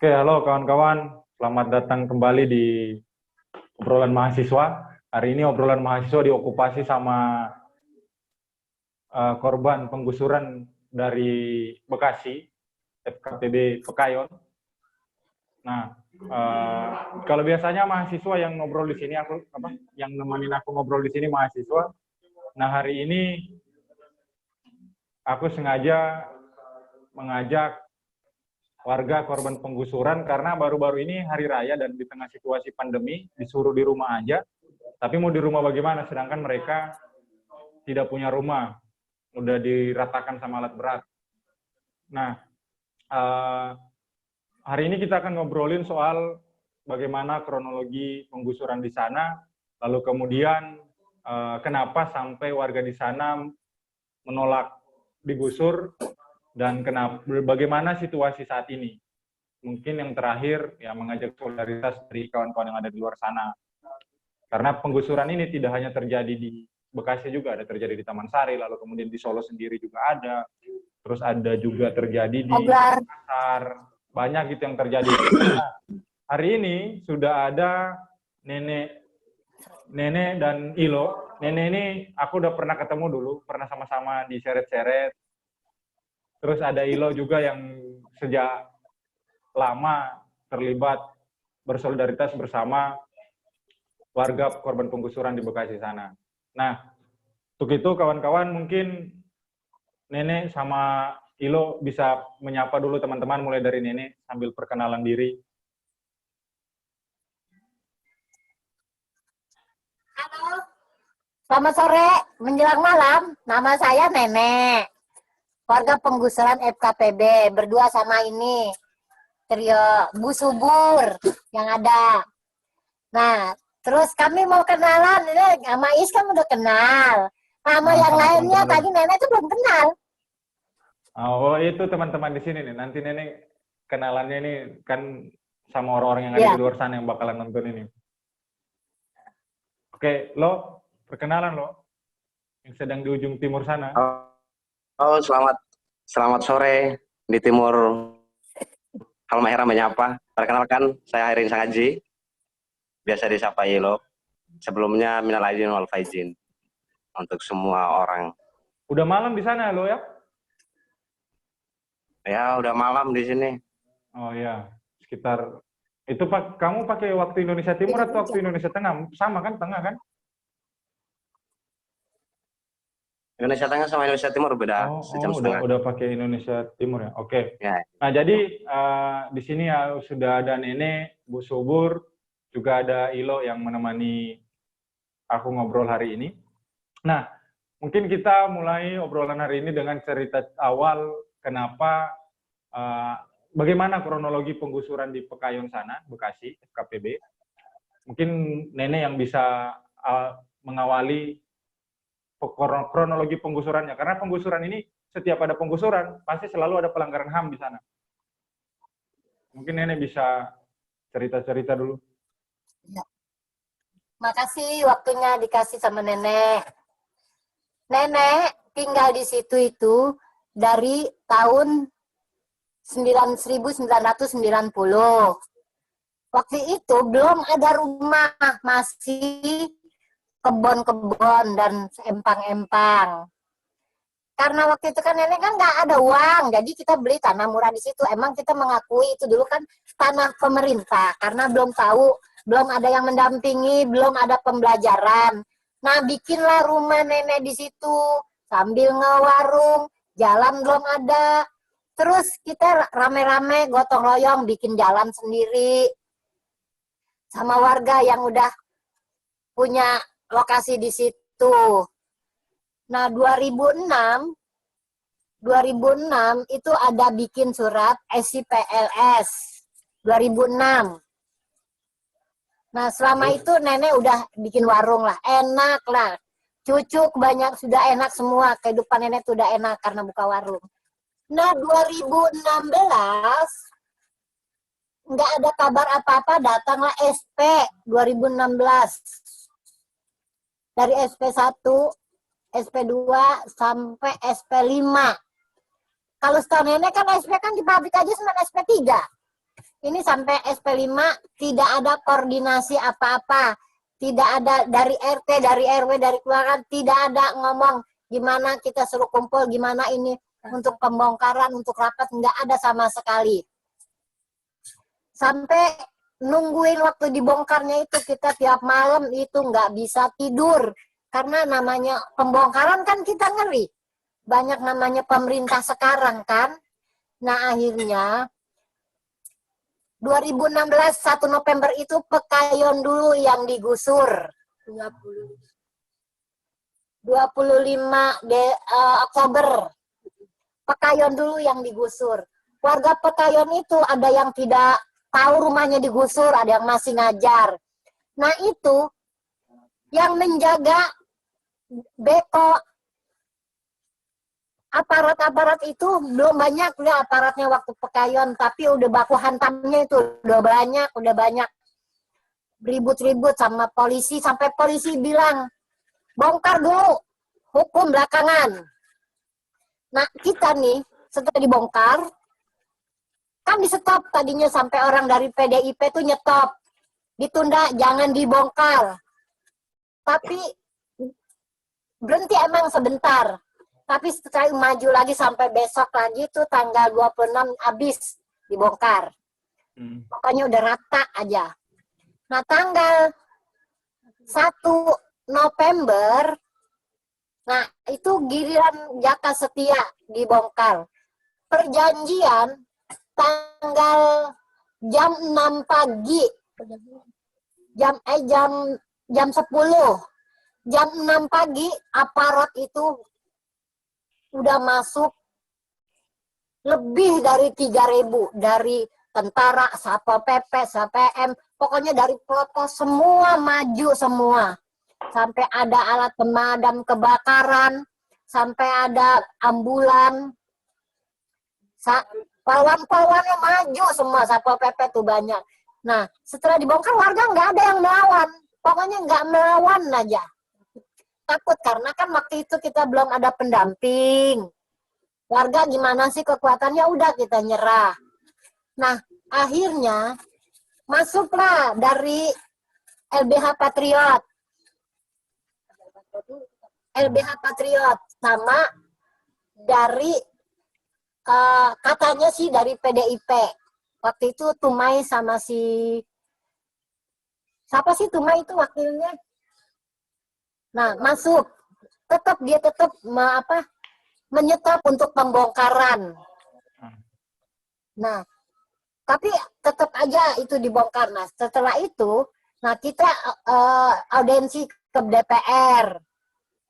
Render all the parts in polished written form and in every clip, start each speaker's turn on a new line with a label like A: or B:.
A: Oke, halo kawan-kawan. Selamat datang kembali di obrolan mahasiswa. Hari ini obrolan mahasiswa diokupasi sama korban penggusuran dari Bekasi, FKPB Pekayon. Nah, kalau biasanya mahasiswa yang ngobrol di sini, yang nemenin aku ngobrol di sini mahasiswa. Nah, hari ini aku sengaja mengajak warga korban penggusuran karena baru-baru ini hari raya dan di tengah situasi pandemi disuruh di rumah aja. Tapi mau di rumah bagaimana? Sedangkan mereka tidak punya rumah, udah diratakan sama alat berat. Nah, hari ini kita akan ngobrolin soal bagaimana kronologi penggusuran di sana, lalu kemudian kenapa sampai warga di sana menolak digusur, dan bagaimana situasi saat ini. Mungkin yang terakhir ya mengajak solidaritas dari kawan-kawan yang ada di luar sana. Karena penggusuran ini tidak hanya terjadi di Bekasi, juga ada terjadi di Taman Sari, lalu kemudian di Solo sendiri juga ada. Terus ada juga terjadi di Makassar. Banyak gitu yang terjadi. Nah, hari ini sudah ada Nenek dan Ilo. Nenek ini aku udah pernah ketemu dulu, pernah sama-sama di seret-seret. Terus ada Ilo juga yang sejak lama terlibat bersolidaritas bersama warga korban penggusuran di Bekasi sana. Nah, untuk itu kawan-kawan mungkin Nenek sama Ilo bisa menyapa dulu teman-teman, mulai dari Nenek sambil perkenalan diri.
B: Halo, selamat sore menjelang malam. Nama saya Nenek, warga penggusuran FKPB, berdua sama ini trio Bu Subur yang ada. Nah, terus kami mau kenalan, ini sama Is kan udah kenal. Nama yang lainnya tadi Nenek itu belum kenal.
A: Oh, itu teman-teman di sini nih. Nanti Nenek kenalannya ini kan sama orang-orang yang ada di luar sana yang bakalan nonton ini. Oke, lo perkenalan lo yang sedang di ujung timur sana.
C: Oh, selamat sore di timur Halmahera menyapa. Perkenalkan, saya Hairin Sangaji, biasa disapa Yelo. Sebelumnya minal aidin wal faizin untuk semua orang.
A: Udah malam di sana lo ya?
C: Ya, udah malam di sini.
A: Oh ya, sekitar itu kamu pakai waktu Indonesia Timur atau waktu Indonesia Tengah? Sama kan, tengah kan?
C: Indonesia Tengah sama Indonesia Timur beda sejam setengah.
A: Udah pakai Indonesia Timur ya. Oke.
C: Ya.
A: Nah, jadi di sini ya sudah ada Nenek, Bu Subur, juga ada Ilo yang menemani aku ngobrol hari ini. Nah, mungkin kita mulai obrolan hari ini dengan cerita awal kenapa bagaimana kronologi penggusuran di Pekayon sana, Bekasi, FKPB. Mungkin Nenek yang bisa mengawali kronologi penggusurannya, karena penggusuran ini setiap ada penggusuran pasti selalu ada pelanggaran HAM di sana. Mungkin Nenek bisa cerita-cerita dulu.
B: Ya. Makasih waktunya dikasih sama Nenek. Nenek tinggal di situ itu dari tahun 1990. Waktu itu belum ada rumah, masih kebun-kebun dan empang-empang. Karena waktu itu kan Nenek kan nggak ada uang, jadi kita beli tanah murah di situ. Emang kita mengakui itu dulu kan tanah pemerintah, karena belum tahu, belum ada yang mendampingi, belum ada pembelajaran. Nah, bikinlah rumah Nenek di situ sambil ngewarung, jalan belum ada. Terus kita rame-rame gotong royong bikin jalan sendiri sama warga yang udah punya lokasi di situ. Nah, 2006 itu ada bikin surat SIPLS 2006. Nah, selama itu Nenek udah bikin warung lah, enak lah. Cucu banyak sudah enak semua, kehidupan Nenek tuh udah enak karena buka warung. Nah, 2016 nggak ada kabar apa-apa, datanglah SP 2016. Dari SP1, SP2 sampai SP5. Kalau setahu Nenek kan SP kan di pabrik aja cuma SP3. ini sampai SP5 tidak ada koordinasi apa-apa. Tidak ada dari RT, dari RW, dari kelurahan, tidak ada ngomong gimana kita suruh kumpul, gimana ini untuk pembongkaran, untuk rapat, nggak ada sama sekali. Sampai nungguin waktu dibongkarnya itu kita tiap malam itu nggak bisa tidur. Karena namanya pembongkaran kan kita ngeri. Banyak namanya pemerintah sekarang kan. Nah akhirnya 2016 1 November itu Pekayon dulu yang digusur. 25 Oktober. Pekayon dulu yang digusur. Warga Pekayon itu ada yang tidak tahu rumahnya digusur, ada yang masih ngajar. Nah itu yang menjaga beko aparat-aparat itu belum banyak ya aparatnya waktu Pekayon, tapi udah baku hantamnya itu udah banyak ribut-ribut sama polisi, sampai polisi bilang bongkar dulu, hukum belakangan. Nah kita nih setelah dibongkar kan di stop tadinya, sampai orang dari PDIP tuh nyetop, ditunda jangan dibongkar, tapi berhenti emang sebentar. Tapi setelah maju lagi sampai besok lagi tuh tanggal 26 habis dibongkar. Pokoknya udah rata aja. Nah tanggal 1 November, nah itu giliran Jaka Setia dibongkar. Perjanjian tanggal jam 6 pagi, jam 10. Jam 6 pagi aparat itu udah masuk lebih dari 3.000 dari tentara, Satpol PP, SPM, pokoknya dari plotos semua maju semua. Sampai ada alat pemadam kebakaran, sampai ada ambulan. Pawan-pawannya maju semua, Satpol PP tuh banyak. Nah, setelah dibongkar warga nggak ada yang melawan. Pokoknya nggak melawan aja. Takut karena kan waktu itu kita belum ada pendamping. Warga gimana sih kekuatannya, udah kita nyerah. Nah akhirnya masuklah dari LBH Patriot sama dari katanya sih dari PDIP. Waktu itu Tumai sama siapa sih Tumai itu wakilnya? Nah, masuk. Dia tetap menyetop untuk pembongkaran. Nah, tapi tetap aja itu dibongkar. Nah, setelah itu, nah kita audiensi ke DPR.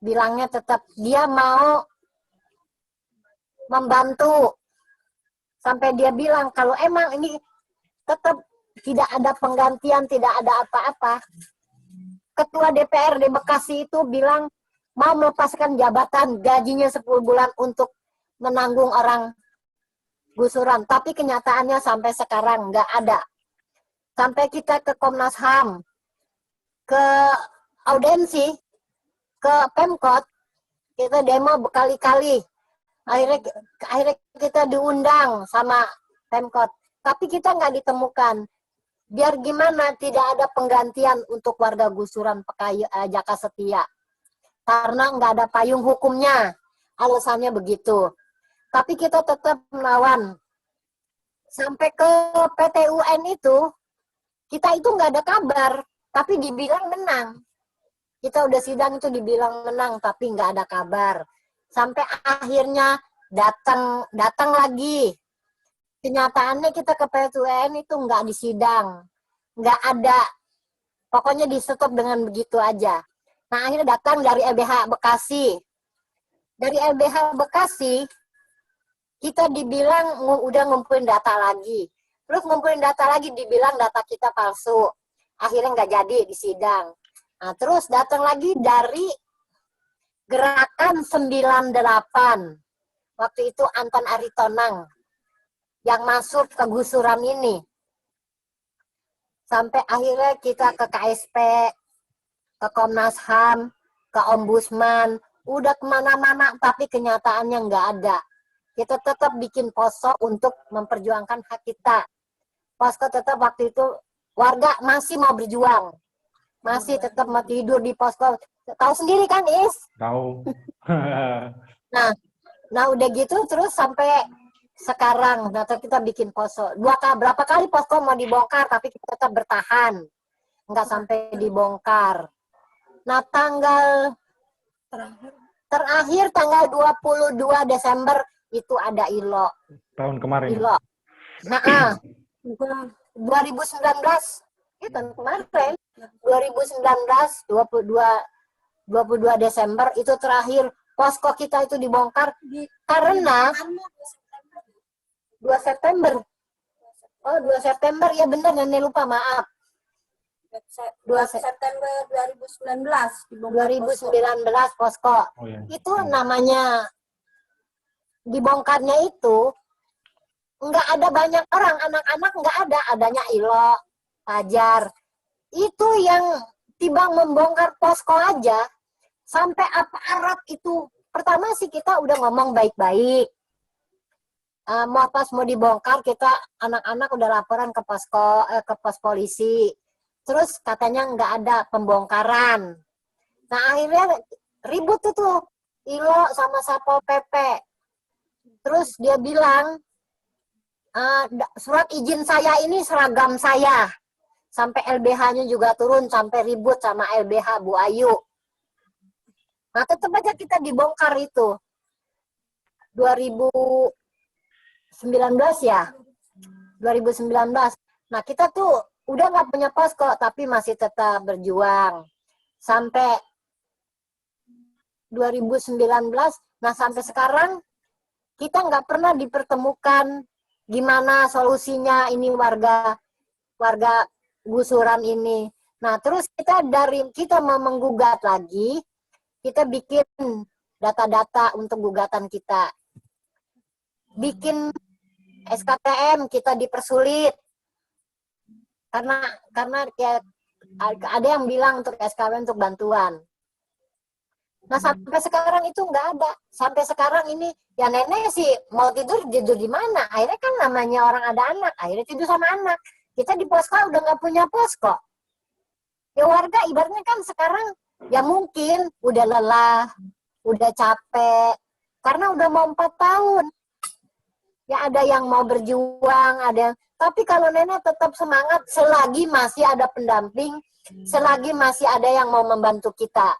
B: Bilangnya tetap dia mau membantu. Sampai dia bilang kalau emang ini tetap tidak ada penggantian, tidak ada apa-apa. Ketua DPRD Bekasi itu bilang mau melepaskan jabatan, gajinya 10 bulan untuk menanggung orang gusuran. Tapi kenyataannya sampai sekarang nggak ada. Sampai kita ke Komnas HAM, ke audiensi, ke Pemkot, kita demo berkali-kali. Akhirnya kita diundang sama Pemkot. Tapi kita nggak ditemukan. Biar gimana tidak ada penggantian untuk warga gusuran Jaka Setia. Karena nggak ada payung hukumnya. Alasannya begitu. Tapi kita tetap melawan. Sampai ke PT UN itu, kita itu nggak ada kabar. Tapi dibilang menang. Kita udah sidang itu dibilang menang, tapi nggak ada kabar. Sampai akhirnya datang lagi. Kenyataannya kita ke PTUN itu nggak disidang, nggak ada, pokoknya di stop dengan begitu aja. Nah akhirnya datang dari LBH Bekasi. Dari LBH Bekasi, kita dibilang udah ngumpulin data lagi. Terus ngumpulin data lagi dibilang data kita palsu. Akhirnya nggak jadi disidang. Nah terus datang lagi dari Gerakan 98. Waktu itu Anton Aritonang yang masuk ke gusuran ini. Sampai akhirnya kita ke KSP, ke Komnas HAM, ke Ombudsman, udah kemana-mana, tapi kenyataannya nggak ada. Kita tetap bikin poso untuk memperjuangkan hak kita. posko tetap waktu itu warga masih mau berjuang, masih tetap mau tidur di posko. Tahu sendiri kan, Is?
A: Tahu.
B: Nah udah gitu terus sampai sekarang, nah kita bikin posko. Berapa kali posko mau dibongkar, tapi kita tetap bertahan, nggak sampai dibongkar. Nah terakhir tanggal 22 Desember itu ada ILO.
A: Tahun kemarin.
B: ILO. Nah, 2019 itu tahun kemarin 2019 22 Desember itu terakhir posko kita itu dibongkar karena 2 September. Oh, 2 September ya benar, Nenek lupa, maaf.
D: 2 September 2019
B: 2019 posko.
A: Oh, iya.
B: Itu namanya dibongkarnya itu nggak ada banyak orang, anak-anak nggak ada, adanya ILO, Fajar. Itu yang tiba membongkar posko aja, sampai aparat itu, pertama sih kita udah ngomong baik-baik. Pas mau dibongkar, kita anak-anak udah laporan ke pos polisi. Terus katanya nggak ada pembongkaran. Nah akhirnya ribut tuh ILO sama Satpol PP. Terus dia bilang, surat izin saya ini seragam saya. Sampai LBH-nya juga turun, sampai ribut sama LBH Bu Ayu. Nah tetap aja kita dibongkar itu. 2019 ya. 2019. Nah kita tuh udah nggak punya posko, tapi masih tetap berjuang. Sampai 2019, nah sampai sekarang kita nggak pernah dipertemukan gimana solusinya ini warga gusuran ini. Nah terus kita mau menggugat lagi, kita bikin data-data untuk gugatan kita. Bikin SKTM kita dipersulit. Karena ya, ada yang bilang untuk SKTM untuk bantuan. Nah sampai sekarang itu nggak ada. Sampai sekarang ini ya nenek sih mau tidur di mana? Akhirnya kan namanya orang ada anak, akhirnya tidur sama anak. Kita di posko udah nggak punya posko. Ya warga ibaratnya kan sekarang ya mungkin udah lelah, udah capek, karena udah mau 4 tahun. Ya ada yang mau berjuang, tapi kalau nenek tetap semangat selagi masih ada pendamping, selagi masih ada yang mau membantu kita.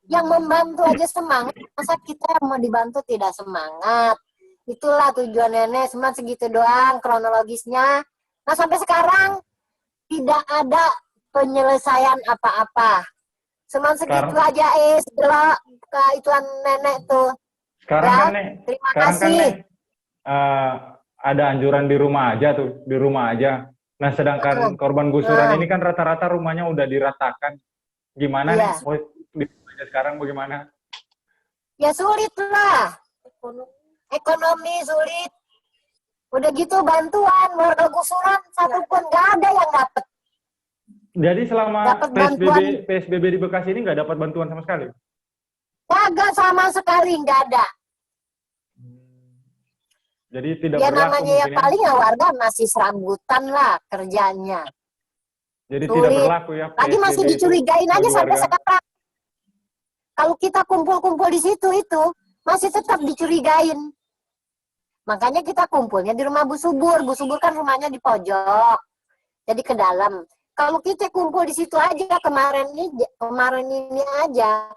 B: Yang membantu aja semangat, masa kita yang mau dibantu tidak semangat. Itulah tujuan nenek, cuma segitu doang kronologisnya. Nah sampai sekarang tidak ada penyelesaian apa-apa. Cuma segitu aja setelah keituan nenek tuh.
A: Sekarang
B: ya,
A: kan nih,
B: terima
A: sekarang
B: kasih.
A: kan nih, ada anjuran di rumah aja tuh, di rumah aja. Nah sedangkan korban gusuran ini kan rata-rata rumahnya udah diratakan. Gimana nih? Mau di rumah aja sekarang bagaimana?
B: Ya sulit lah. Ekonomi sulit. Udah gitu bantuan warga gusuran satupun nggak ada yang dapat.
A: Jadi selama
B: Dapat bantuan.
A: PSBB di Bekasi ini nggak dapat bantuan sama sekali?
B: Kagak sama sekali nggak ada.
A: Jadi tidak
B: ya
A: berlaku
B: namanya ya
A: mungkin
B: paling ya warga masih serabutan lah kerjanya.
A: Jadi
B: sulit.
A: tidak berlaku ya.
B: Lagi masih dicurigain aja sampai sekarang. Kalau kita kumpul-kumpul di situ itu masih tetap dicurigain. Makanya kita kumpulnya di rumah Bu Subur. Bu Subur kan rumahnya di pojok. Jadi ke dalam. Kalau kita kumpul di situ aja kemarin ini aja.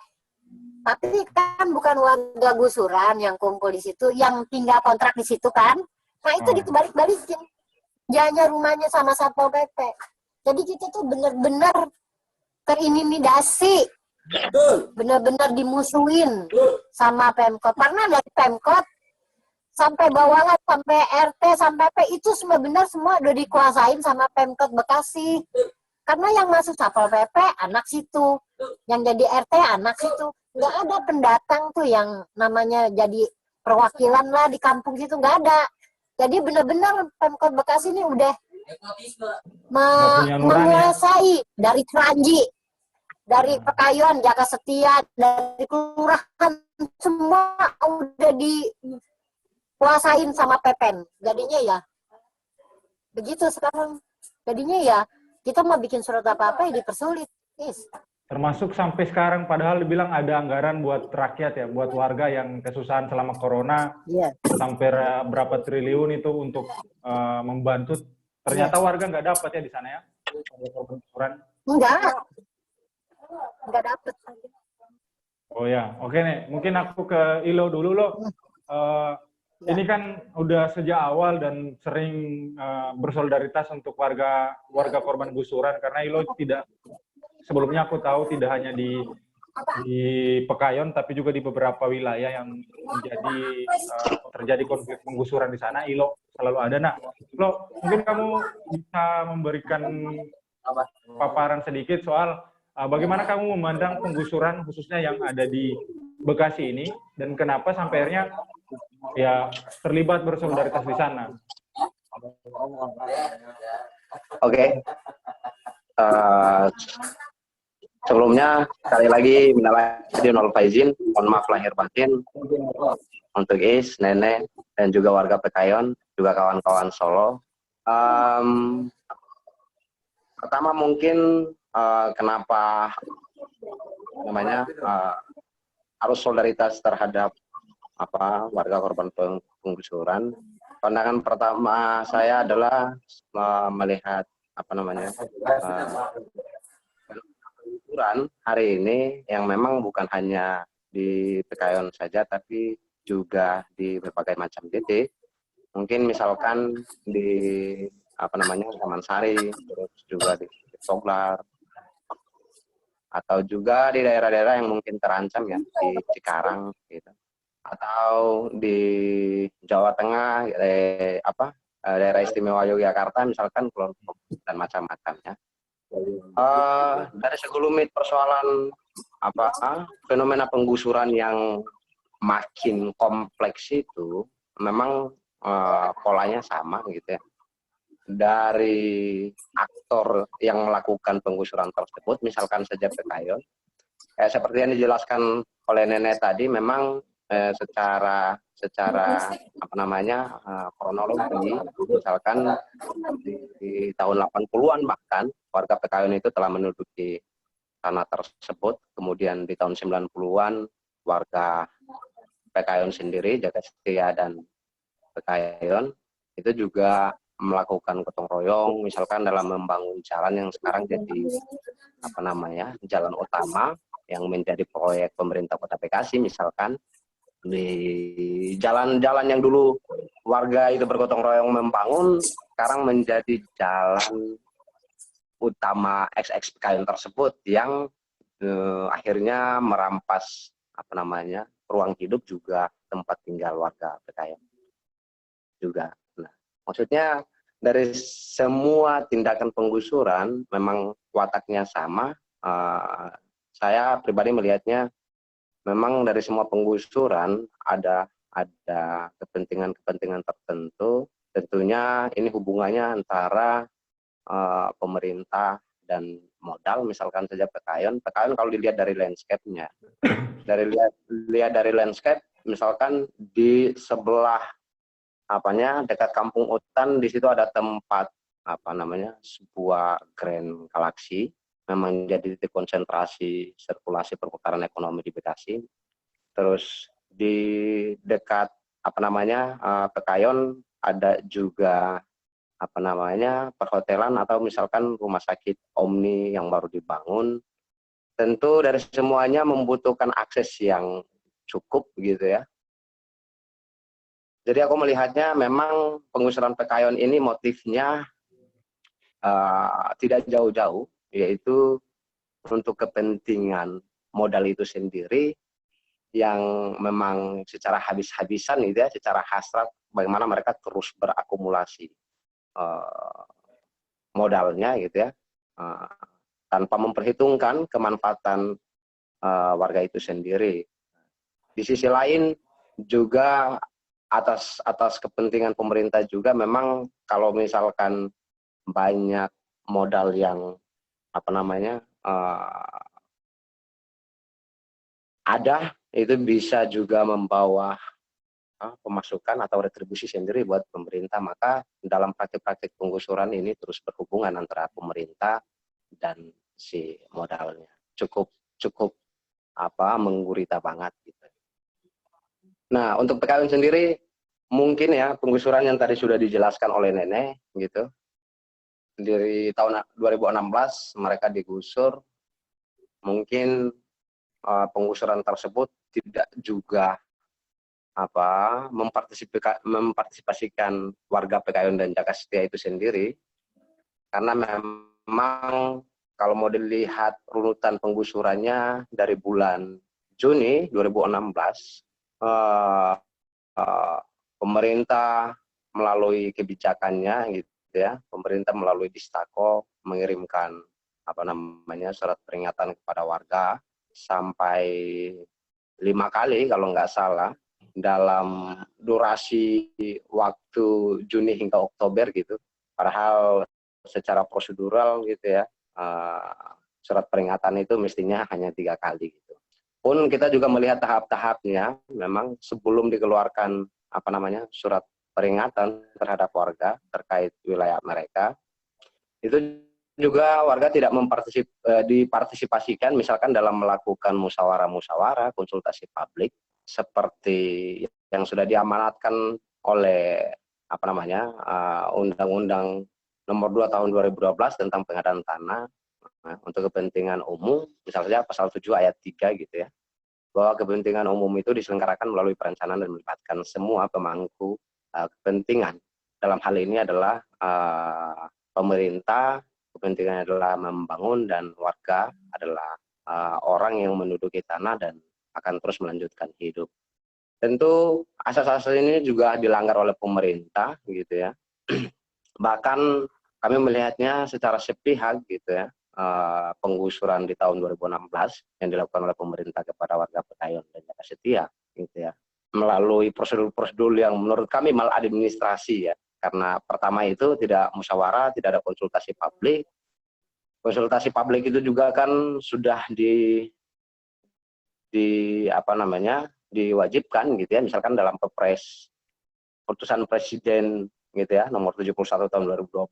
B: Tapi kan bukan warga gusuran yang kumpul di situ, yang tinggal kontrak di situ kan. Nah itu dibalik-balikin. Janya rumahnya sama Satpol PP. Jadi kita tuh benar-benar terintimidasi. Benar-benar dimusuhin sama Pemkot. Karena dari Pemkot sampai bawahan, sampai RT, sampai P, itu semua udah dikuasain sama Pemkot Bekasi. Karena yang masuk Satpol PP anak situ, yang jadi RT anak situ. Nggak ada pendatang tuh yang namanya jadi perwakilan lah di kampung situ, nggak ada. Jadi benar-benar Pemkot Bekasi ini udah menguasai dari Keranji, dari Pekayuan, Jaka Setia, dari kelurahan, semua udah dikuasain sama Pepen. Jadinya ya Begitu sekarang. Jadinya ya kita mau bikin surat apa-apa ya dipersulit.
A: Termasuk sampai sekarang padahal dibilang ada anggaran buat rakyat ya, buat warga yang kesusahan selama corona, sampai berapa triliun itu untuk membantu. Ternyata warga nggak dapat ya di sana ya, korban.
B: Nggak dapet.
A: Oh ya, oke nih. Mungkin aku ke Ilo dulu loh. Ini kan udah sejak awal dan sering bersolidaritas untuk warga korban gusuran, karena Ilo tidak, sebelumnya aku tahu tidak hanya di Pekayon tapi juga di beberapa wilayah yang terjadi konflik penggusuran di sana, Ilo selalu ada. Nah, Lo mungkin kamu bisa memberikan paparan sedikit soal bagaimana kamu memandang penggusuran khususnya yang ada di Bekasi ini, dan kenapa sampai akhirnya ya terlibat bersolidaritas di sana.
C: Oke. Sebelumnya sekali lagi minal aidin wal faizin, mohon maaf lahir batin untuk Is, Nenek, dan juga warga Pekayon, juga kawan-kawan Solo. Pertama mungkin kenapa namanya harus solidaritas terhadap warga korban penggusuran. Pandangan pertama saya adalah melihat penggusuran hari ini yang memang bukan hanya di Pekayon saja, tapi juga di berbagai macam titik. Mungkin misalkan di Taman Sari, terus juga di Soglar, atau juga di daerah-daerah yang mungkin terancam ya, di Cikarang gitu, atau di Jawa Tengah, daerah istimewa Yogyakarta misalkan, kelompok dan macam-macamnya. Dari segelumit persoalan fenomena penggusuran yang makin kompleks itu memang polanya sama gitu ya. Dari aktor yang melakukan penggusuran tersebut, misalkan saja Pekayon, seperti yang dijelaskan oleh Nenek tadi, memang secara kronologi, misalkan di tahun 80-an bahkan warga Pekayon itu telah menduduki tanah tersebut. Kemudian di tahun 90-an warga Pekayon sendiri, Jagadsetia dan Pekayon itu juga melakukan gotong royong, misalkan dalam membangun jalan yang sekarang jadi jalan utama yang menjadi proyek pemerintah Kota Bekasi. Misalkan di jalan-jalan yang dulu warga itu bergotong royong membangun, sekarang menjadi jalan utama XX Pekayon tersebut yang akhirnya merampas ruang hidup juga tempat tinggal warga Pekayon juga. Maksudnya dari semua tindakan penggusuran memang wataknya sama. Saya pribadi melihatnya memang dari semua penggusuran ada kepentingan-kepentingan tertentu. Tentunya ini hubungannya antara pemerintah dan modal. Misalkan saja Pekayon kalau dilihat dari landscape-nya, dari landscape, misalkan di sebelah dekat Kampung Utan, di situ ada tempat sebuah Grand Galaxy, memang jadi titik konsentrasi sirkulasi perputaran ekonomi di Bekasi. Terus di dekat Pekayon ada juga perhotelan atau misalkan rumah sakit Omni yang baru dibangun. Tentu dari semuanya membutuhkan akses yang cukup gitu ya. Jadi aku melihatnya memang penggusuran Pekayon ini motifnya tidak jauh-jauh, yaitu untuk kepentingan modal itu sendiri yang memang secara habis-habisan gitu ya, secara hasrat bagaimana mereka terus berakumulasi modalnya gitu ya, tanpa memperhitungkan kemanfaatan warga itu sendiri. Di sisi lain juga atas kepentingan pemerintah juga, memang kalau misalkan banyak modal yang ada, itu bisa juga membawa pemasukan atau retribusi sendiri buat pemerintah. Maka dalam praktik-praktik penggusuran ini terus berhubungan antara pemerintah dan si modalnya. Cukup menggurita banget gitu. Nah, untuk PKWN sendiri mungkin ya penggusuran yang tadi sudah dijelaskan oleh Nenek gitu. Dari tahun 2016 mereka digusur. Mungkin penggusuran tersebut tidak juga mempartisipasikan warga PKWN dan Jaka Setia itu sendiri, karena memang kalau mau dilihat runutan penggusurannya dari bulan Juni 2016, pemerintah melalui kebijakannya gitu ya, pemerintah melalui Distako mengirimkan surat peringatan kepada warga sampai 5 kali kalau nggak salah dalam durasi waktu Juni hingga Oktober gitu. Padahal secara prosedural gitu ya, surat peringatan itu mestinya hanya 3 kali gitu. Pun kita juga melihat tahap-tahapnya, memang sebelum dikeluarkan surat peringatan terhadap warga terkait wilayah mereka, itu juga warga tidak dipartisipasikan misalkan dalam melakukan musyawarah-musyawarah, konsultasi publik seperti yang sudah diamanatkan oleh Undang-Undang Nomor 2 Tahun 2012 tentang pengadaan tanah untuk kepentingan umum, misalnya pasal 7 ayat 3 gitu ya, bahwa kepentingan umum itu diselenggarakan melalui perencanaan dan melibatkan semua pemangku kepentingan. Dalam hal ini adalah pemerintah, kepentingannya adalah membangun, dan warga adalah orang yang menduduki tanah dan akan terus melanjutkan hidup. Tentu asas-asas ini juga dilanggar oleh pemerintah gitu ya. Bahkan kami melihatnya secara sepihak gitu ya, penggusuran di tahun 2016 yang dilakukan oleh pemerintah kepada warga PKWN dan Jaka Setia gitu ya, melalui prosedur-prosedur yang menurut kami maladministrasi ya, karena pertama itu tidak musyawarah, tidak ada konsultasi publik. Konsultasi publik itu juga kan sudah diwajibkan gitu ya, misalkan dalam Perpres Keputusan Presiden gitu ya nomor 71 tahun 2012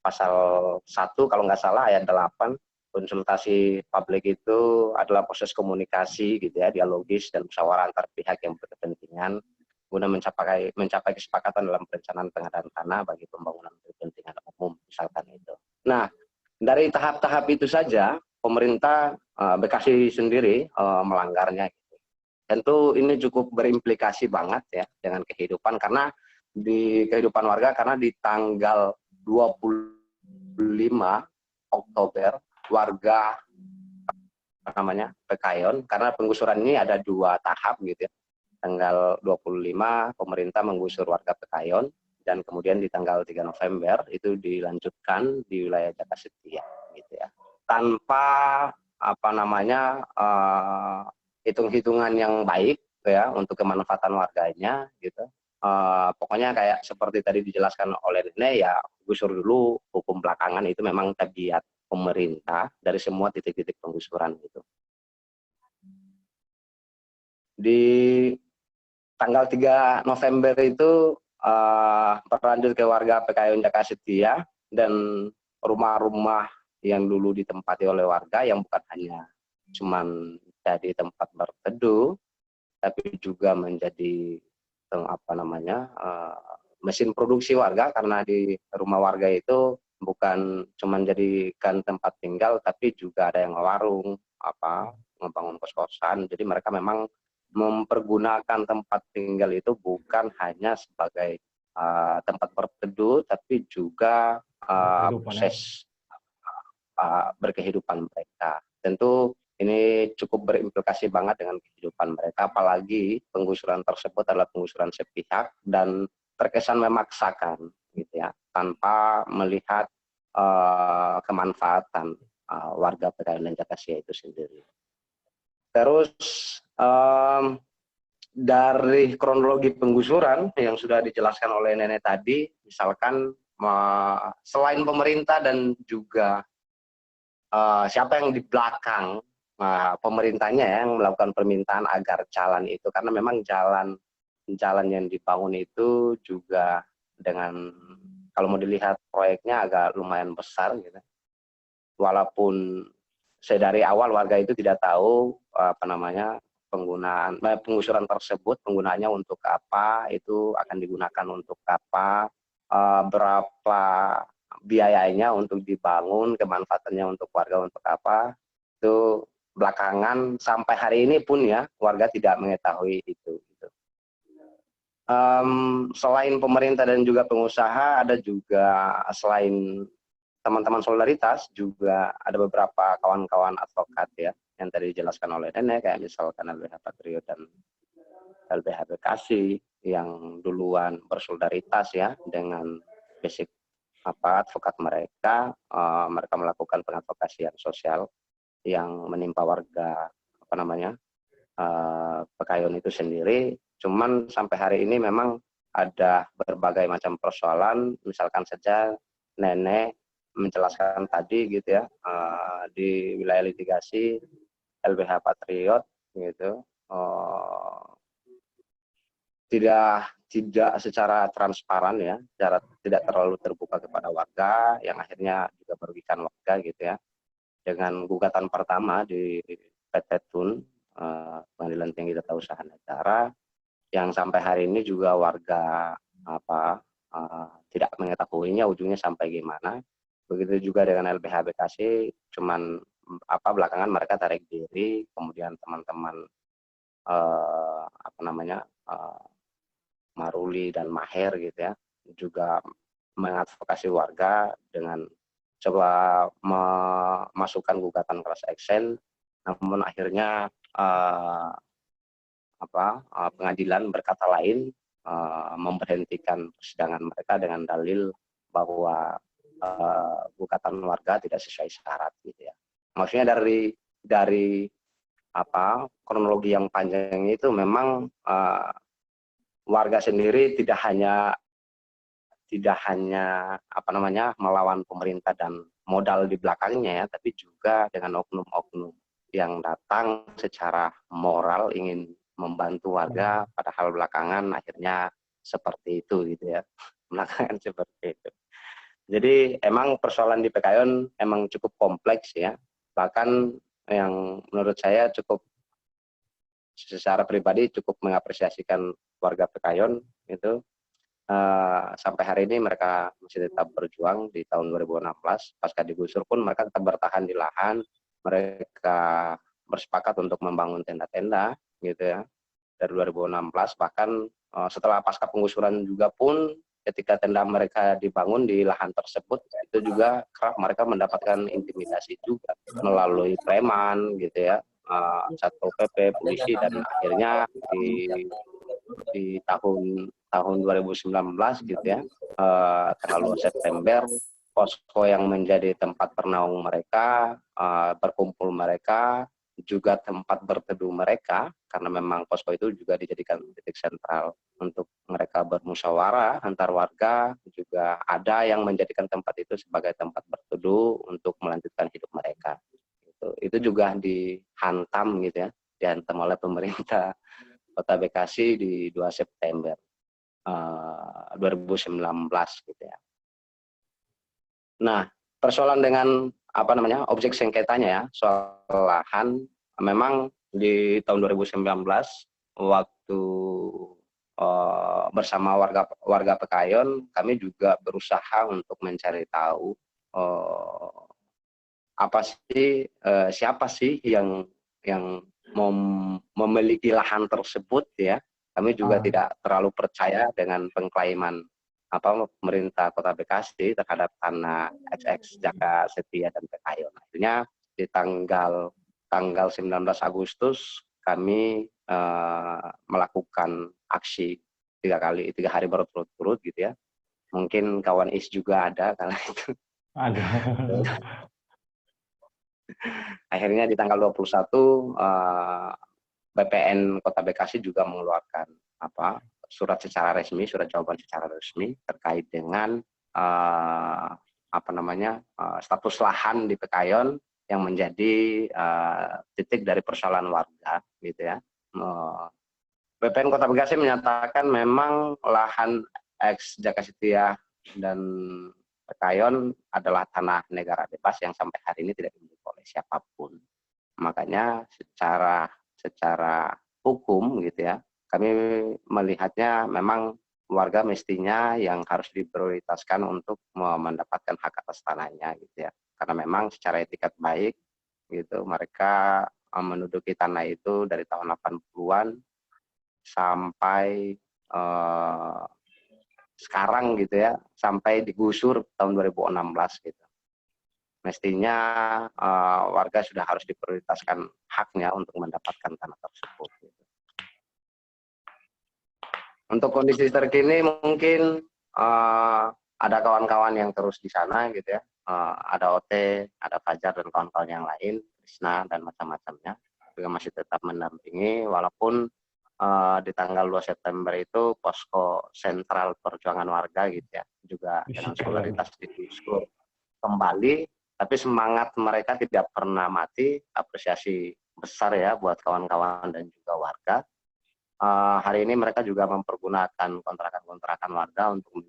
C: pasal 1 kalau nggak salah ayat 8, konsultasi publik itu adalah proses komunikasi gitu ya, dialogis dan musyawarah antar pihak yang berkepentingan guna mencapai kesepakatan dalam perencanaan pengadaan tanah bagi pembangunan kepentingan umum misalkan itu. Nah, dari tahap-tahap itu saja pemerintah Bekasi sendiri melanggarnya. Tentu ini cukup berimplikasi banget ya dengan kehidupan, karena di kehidupan warga, karena di tanggal 25 Oktober warga PKWN, karena penggusuran ini ada 2 tahap gitu ya. Tanggal 25 pemerintah menggusur warga PKWN, dan kemudian di tanggal 3 November itu dilanjutkan di wilayah Jaka Setia gitu ya. Tanpa hitung-hitungan yang baik ya untuk kemanfaatan warganya gitu. Pokoknya kayak seperti tadi dijelaskan oleh Nenek ya, gusur dulu, hukum belakangan, itu memang tabiat pemerintah dari semua titik-titik penggusuran gitu. Di tanggal 3 November itu berlanjut ke warga PKWN Jaka Setia, dan rumah-rumah yang dulu ditempati oleh warga yang bukan hanya cuman jadi tempat berteduh, tapi juga menjadi mesin produksi warga, karena di rumah warga itu bukan cuma jadikan tempat tinggal, tapi juga ada yang warung, membangun kos-kosan. Jadi mereka memang mempergunakan tempat tinggal itu bukan hanya sebagai tempat berteduh, tapi juga proses berkehidupan mereka. Tentu ini cukup berimplikasi banget dengan kehidupan mereka, apalagi penggusuran tersebut adalah penggusuran sepihak dan terkesan memaksakan gitu ya, tanpa melihat kemanfaatan warga PKWN dan Jaka Setia itu sendiri. Terus dari kronologi penggusuran yang sudah dijelaskan oleh Nenek tadi, misalkan selain pemerintah dan juga siapa yang di belakang pemerintahnya yang melakukan permintaan agar jalan itu, karena memang jalan jalan yang dibangun itu juga dengan, kalau mau dilihat proyeknya agak lumayan besar gitu. Walaupun dari awal warga itu tidak tahu penggusuran tersebut penggunaannya untuk apa, itu akan digunakan untuk apa, berapa biayanya untuk dibangun, kemanfaatannya untuk warga untuk apa, itu belakangan sampai hari ini pun ya warga tidak mengetahui itu. Gitu. Selain pemerintah dan juga pengusaha, ada juga selain teman-teman solidaritas, juga ada beberapa kawan-kawan advokat ya yang tadi dijelaskan oleh Nenek, kayak misalkan LBH Patriot dan LBH Bekasi yang duluan bersolidaritas ya dengan basic advokat mereka, mereka melakukan pengadvokasian sosial yang menimpa warga Pekayon itu sendiri. Cuman sampai hari ini memang ada berbagai macam persoalan, misalkan saja Nenek menjelaskan tadi gitu ya, di wilayah litigasi LBH Patriot gitu, tidak secara transparan ya, tidak terlalu terbuka kepada warga, yang akhirnya juga merugikan warga gitu ya. Dengan gugatan pertama di PT Tun, Pengadilan Tinggi Tata Usaha Negara, yang sampai hari ini juga warga tidak mengetahuinya ujungnya sampai gimana. Begitu juga dengan LBH Bekasi, cuman belakangan mereka tarik diri, kemudian teman-teman Maruli dan Maher gitu ya juga mengadvokasi warga dengan coba memasukkan gugatan class action, namun akhirnya pengadilan berkata lain, memberhentikan persidangan mereka dengan dalil bahwa gugatan warga tidak sesuai syarat gitu ya. Maksudnya dari kronologi yang panjang itu memang warga sendiri tidak hanya melawan pemerintah dan modal di belakangnya ya, tapi juga dengan oknum-oknum yang datang secara moral ingin membantu warga, padahal belakangan akhirnya seperti itu gitu ya. Belakangan seperti itu. Jadi emang persoalan di Pekayon emang cukup kompleks ya. Bahkan yang menurut saya cukup secara pribadi cukup mengapresiasikan warga Pekayon itu, sampai hari ini mereka masih tetap berjuang. Di tahun 2016 pasca digusur pun mereka tetap bertahan di lahan, mereka bersepakat untuk membangun tenda-tenda gitu ya dari 2016. Bahkan setelah pasca penggusuran juga pun ketika tenda mereka dibangun di lahan tersebut, itu juga kerap mereka mendapatkan intimidasi juga melalui preman gitu ya, Satpol PP, polisi, dan akhirnya di tahun 2019 gitu ya, tanggal 2 September, posko yang menjadi tempat bernaung mereka, berkumpul mereka, juga tempat berteduh mereka, karena memang posko itu juga dijadikan titik sentral untuk mereka bermusyawarah antar warga, juga ada yang menjadikan tempat itu sebagai tempat berteduh untuk melanjutkan hidup mereka. Itu juga dihantam gitu ya, dihantam oleh pemerintah Kota Bekasi di 2 September 2019 gitu ya. Nah, persoalan dengan objek sengketanya ya, soal lahan, memang di tahun 2019 waktu bersama warga Pekayon, kami juga berusaha untuk mencari tahu siapa sih yang memiliki lahan tersebut ya. Kami juga tidak terlalu percaya dengan pengklaiman pemerintah Kota Bekasi terhadap tanah XX Jaka Setia dan Pekayon. Akhirnya di tanggal 19 Agustus kami melakukan aksi 3 hari berturut-turut gitu ya. Mungkin kawan Is juga ada kala itu.
A: Ada.
C: Akhirnya di tanggal 21 BPN Kota Bekasi juga mengeluarkan surat jawaban secara resmi terkait dengan status lahan di Pekayon yang menjadi titik dari persoalan warga gitu ya. BPN Kota Bekasi menyatakan memang lahan ex Jaka Setiah dan Pekayon adalah tanah negara bebas yang sampai hari ini tidak dimiliki oleh siapapun. Makanya secara hukum gitu ya, kami melihatnya memang warga mestinya yang harus diprioritaskan untuk mendapatkan hak atas tanahnya gitu ya. Karena memang secara etikat baik gitu mereka menduduki tanah itu dari tahun 80-an sampai sekarang gitu ya, sampai digusur tahun 2016 gitu. Mestinya warga sudah harus diprioritaskan haknya untuk mendapatkan tanah tersebut. Gitu. Untuk kondisi terkini mungkin ada kawan-kawan yang terus di sana gitu ya, ada OT, ada Fajar dan kawan-kawan yang lain, Krisna dan macam-macamnya juga masih tetap mendampingi walaupun di tanggal 2 September itu posko sentral perjuangan warga gitu ya, juga dengan solidaritas digusur kembali, tapi semangat mereka tidak pernah mati. Apresiasi besar ya buat kawan-kawan dan juga warga. Hari ini mereka juga mempergunakan kontrakan-kontrakan warga untuk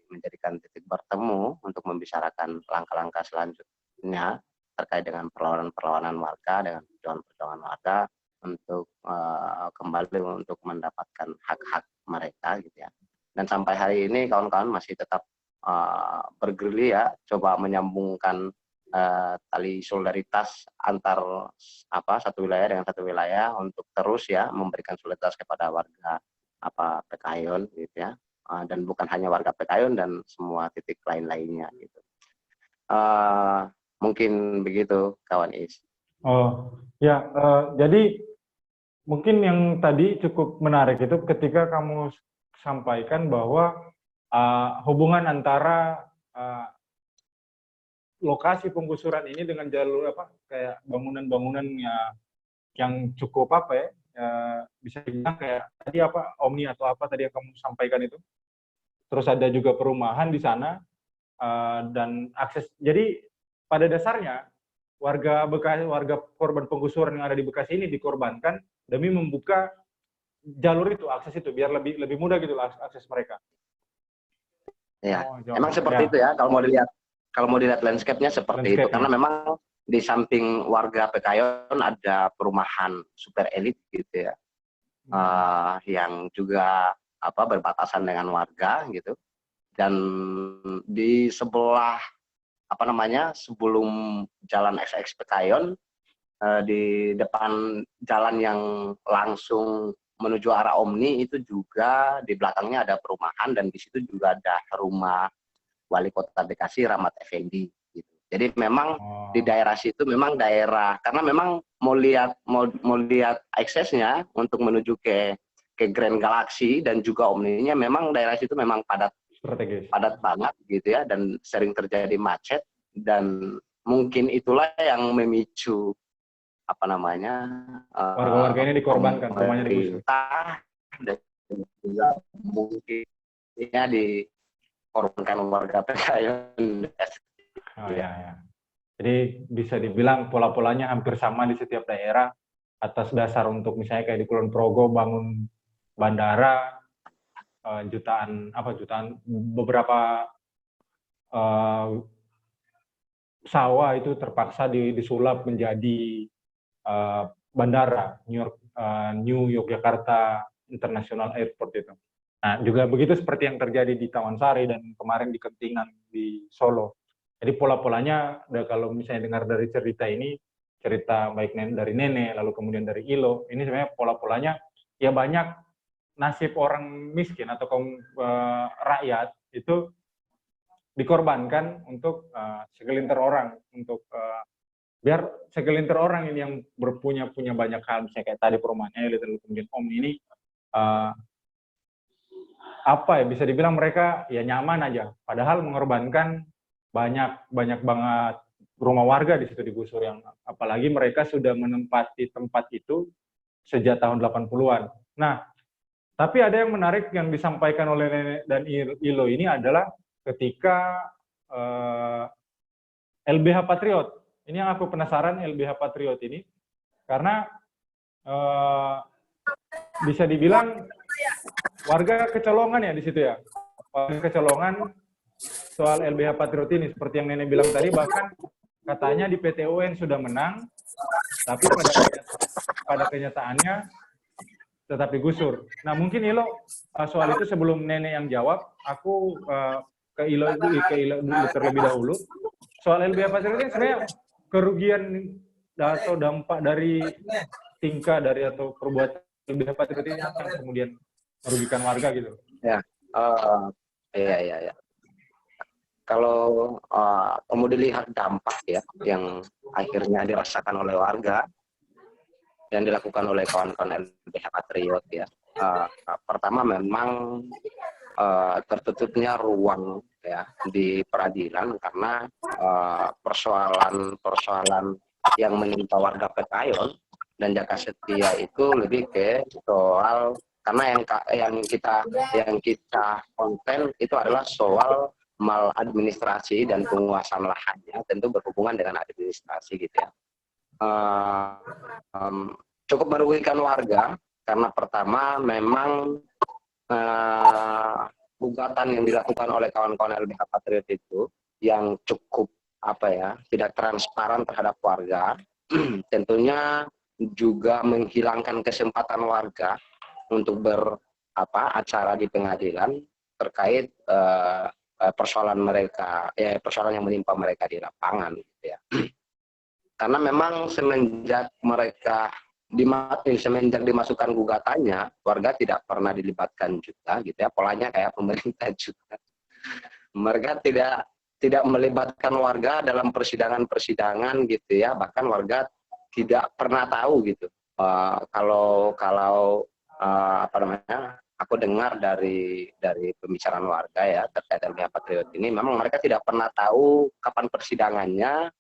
C: menjadikan titik bertemu untuk membicarakan langkah-langkah selanjutnya terkait dengan perlawanan-perlawanan warga, dengan perjuangan-perjuangan warga untuk kembali untuk mendapatkan hak-hak mereka gitu ya. Dan sampai hari ini kawan-kawan masih tetap bergerilya coba menyambungkan tali solidaritas antar satu wilayah dengan satu wilayah untuk terus ya memberikan solidaritas kepada warga Pekayon gitu ya, dan bukan hanya warga Pekayon dan semua titik lain-lainnya gitu. Mungkin begitu kawan Is.
A: Oh ya, jadi mungkin yang tadi cukup menarik itu ketika kamu sampaikan bahwa hubungan antara lokasi penggusuran ini dengan jalur kayak bangunan-bangunan yang cukup bisa dibilang kayak tadi Omni atau apa tadi yang kamu sampaikan itu. Terus ada juga perumahan di sana dan akses. Jadi pada dasarnya warga korban penggusuran yang ada di Bekasi ini dikorbankan demi membuka jalur itu, akses itu biar lebih mudah gitu akses mereka.
C: Ya, emang seperti itu ya kalau mau dilihat landscape-nya seperti itu, karena memang di samping warga Pekayon ada perumahan super elit gitu ya, yang juga berbatasan dengan warga gitu, dan di sebelah sebelum jalan XX Pekayon, di depan jalan yang langsung menuju arah Omni itu juga di belakangnya ada perumahan, dan di situ juga ada rumah Wali Kota Bekasi Rahmat Effendi gitu. Jadi memang di daerah situ memang daerah, karena memang mau lihat aksesnya untuk menuju ke Grand Galaxy dan juga Omni-nya, memang daerah situ memang padat banget gitu ya, dan sering terjadi macet, dan mungkin itulah yang memicu
A: warga-warga ini dikorbankan, rumahnya digusur.
C: Dan juga mungkin dikorbankan warga Pekayon.
A: Ya. Jadi bisa dibilang pola-polanya hampir sama di setiap daerah atas dasar untuk misalnya kayak di Kulon Progo bangun bandara, jutaan beberapa sawah itu terpaksa disulap menjadi bandara New Yogyakarta International Airport itu. Nah, juga begitu seperti yang terjadi di Taman Sari dan kemarin di Kentingan di Solo. Jadi pola-polanya, kalau misalnya dengar dari cerita ini, cerita baik dari Nenek, lalu kemudian dari Ilo, ini sebenarnya pola-polanya ya banyak nasib orang miskin atau kaum rakyat itu dikorbankan untuk segelintir orang, untuk biar segelintir orang ini yang punya banyak hal, misalnya kayak tadi perumahan elit, lalu kemudian Om ini bisa dibilang mereka ya nyaman aja, padahal mengorbankan banyak banget rumah warga di situ digusur, yang apalagi mereka sudah menempati tempat itu sejak tahun 80-an. Nah, tapi ada yang menarik yang disampaikan oleh Nenek dan Ilo ini adalah ketika LBH Patriot. Ini yang aku penasaran, LBH Patriot ini, karena bisa dibilang warga kecolongan ya di situ ya. Warga kecolongan soal LBH Patriot ini, seperti yang Nenek bilang tadi, bahkan katanya di PT UN sudah menang, tapi pada kenyataannya tetap digusur. Nah mungkin Ilo soal itu sebelum Nenek yang jawab, aku ke Ilo dulu terlebih dahulu. Soal LBH Patriot ini sebenarnya kerugian atau dampak dari tingkah dari atau perbuatan LBH Patriot ini yang kemudian merugikan warga gitu.
C: Ya, iya. Kalau kamu dilihat dampak ya yang akhirnya dirasakan oleh warga yang dilakukan oleh kawan-kawan LBH Patriot ya. Pertama memang tertutupnya ruang ya di peradilan karena persoalan yang menimpa warga Pekayon dan Jaka Setia itu lebih ke soal, karena yang kita konten itu adalah soal maladministrasi dan penguasaan lahannya, tentu berhubungan dengan administrasi gitu ya. Cukup merugikan warga karena pertama memang gugatan yang dilakukan oleh kawan-kawan LBH Patriot itu yang cukup tidak transparan terhadap warga, tentunya juga menghilangkan kesempatan warga untuk acara di pengadilan terkait persoalan mereka, persoalan yang menimpa mereka di lapangan gitu ya. Karena memang semenjak dimasukkan gugatannya, warga tidak pernah dilibatkan juga gitu ya. Polanya kayak pemerintah juga. Mereka tidak melibatkan warga dalam persidangan gitu ya. Bahkan warga tidak pernah tahu gitu. Kalau aku dengar dari pembicaraan warga ya terkait LBH Patriot ini, memang mereka tidak pernah tahu kapan persidangannya.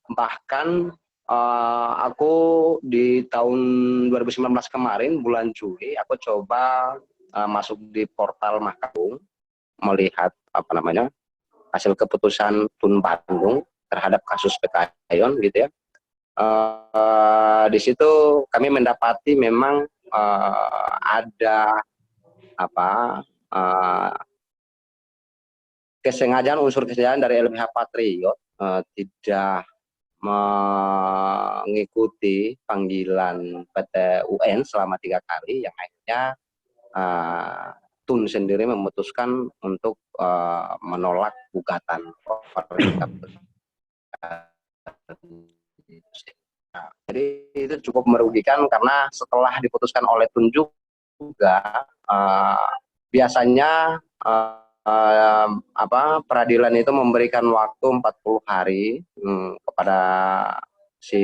C: Bahkan aku di tahun 2019 kemarin bulan Juli aku coba masuk di portal Mahkamah Agung melihat hasil keputusan Tun Bandung terhadap kasus Pekayon gitu ya. Di situ kami mendapati memang ada unsur kesengajaan dari LBH Patriot tidak mengikuti panggilan PT UN selama 3 kali, yang akhirnya Tun sendiri memutuskan untuk menolak gugatan. Jadi itu cukup merugikan karena setelah diputuskan oleh Tun juga biasanya peradilan itu memberikan waktu 40 hari kepada si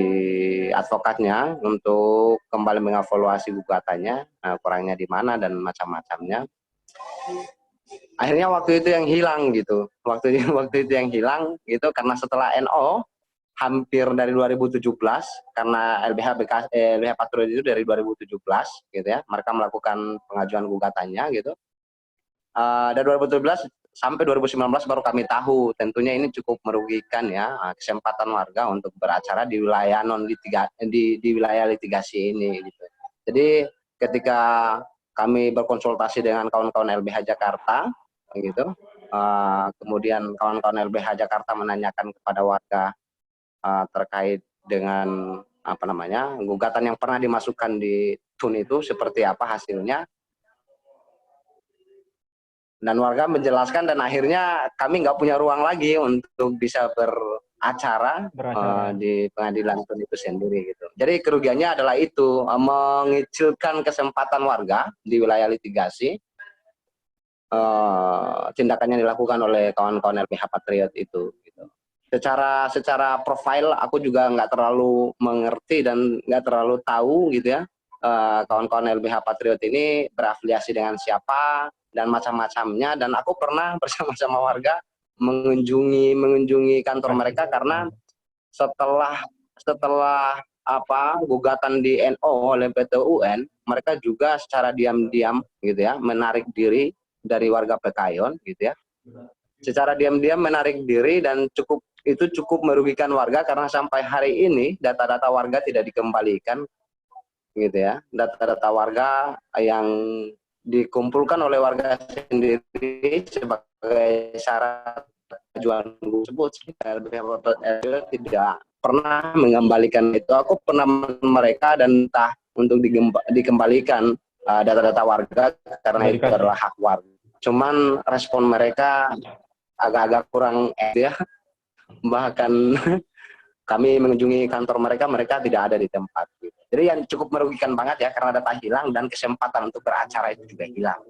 C: advokatnya untuk kembali mengevaluasi gugatannya, kurangnya di mana dan macam-macamnya. Akhirnya waktu itu yang hilang gitu. Waktu itu yang hilang gitu karena setelah NO hampir dari 2017, karena LBH Patriot itu dari 2017 gitu ya. Mereka melakukan pengajuan gugatannya gitu. Dari 2017 sampai 2019 baru kami tahu, tentunya ini cukup merugikan ya kesempatan warga untuk beracara di wilayah di wilayah litigasi ini gitu. Jadi ketika kami berkonsultasi dengan kawan-kawan LBH Jakarta gitu, kemudian kawan-kawan LBH Jakarta menanyakan kepada warga terkait dengan gugatan yang pernah dimasukkan di Tun itu seperti apa hasilnya. Dan warga menjelaskan, dan akhirnya kami nggak punya ruang lagi untuk bisa beracara di pengadilan Tun itu sendiri gitu. Jadi kerugiannya adalah itu, mengecilkan kesempatan warga di wilayah litigasi. Tindakan yang dilakukan oleh kawan-kawan LBH Patriot itu gitu. Secara profil aku juga nggak terlalu mengerti dan nggak terlalu tahu gitu ya, kawan-kawan LBH Patriot ini berafiliasi dengan siapa dan macam-macamnya, dan aku pernah bersama-sama warga mengunjungi kantor mereka karena setelah gugatan di NO oleh PT UN, mereka juga secara diam-diam gitu ya menarik diri dari warga Pekayon gitu ya. Secara diam-diam menarik diri, dan itu cukup merugikan warga karena sampai hari ini data-data warga tidak dikembalikan gitu ya, data-data warga yang dikumpulkan oleh warga sendiri sebagai syarat tujuan tersebut. Tidak pernah mengembalikan itu. Aku pernah mereka dan entah untuk dikembalikan data-data warga karena itu adalah hak warga. Cuman respon mereka agak-agak kurang ya. Bahkan kami mengunjungi kantor mereka, mereka tidak ada di tempat. Jadi yang cukup merugikan banget ya, karena data hilang dan kesempatan untuk beracara itu juga hilang.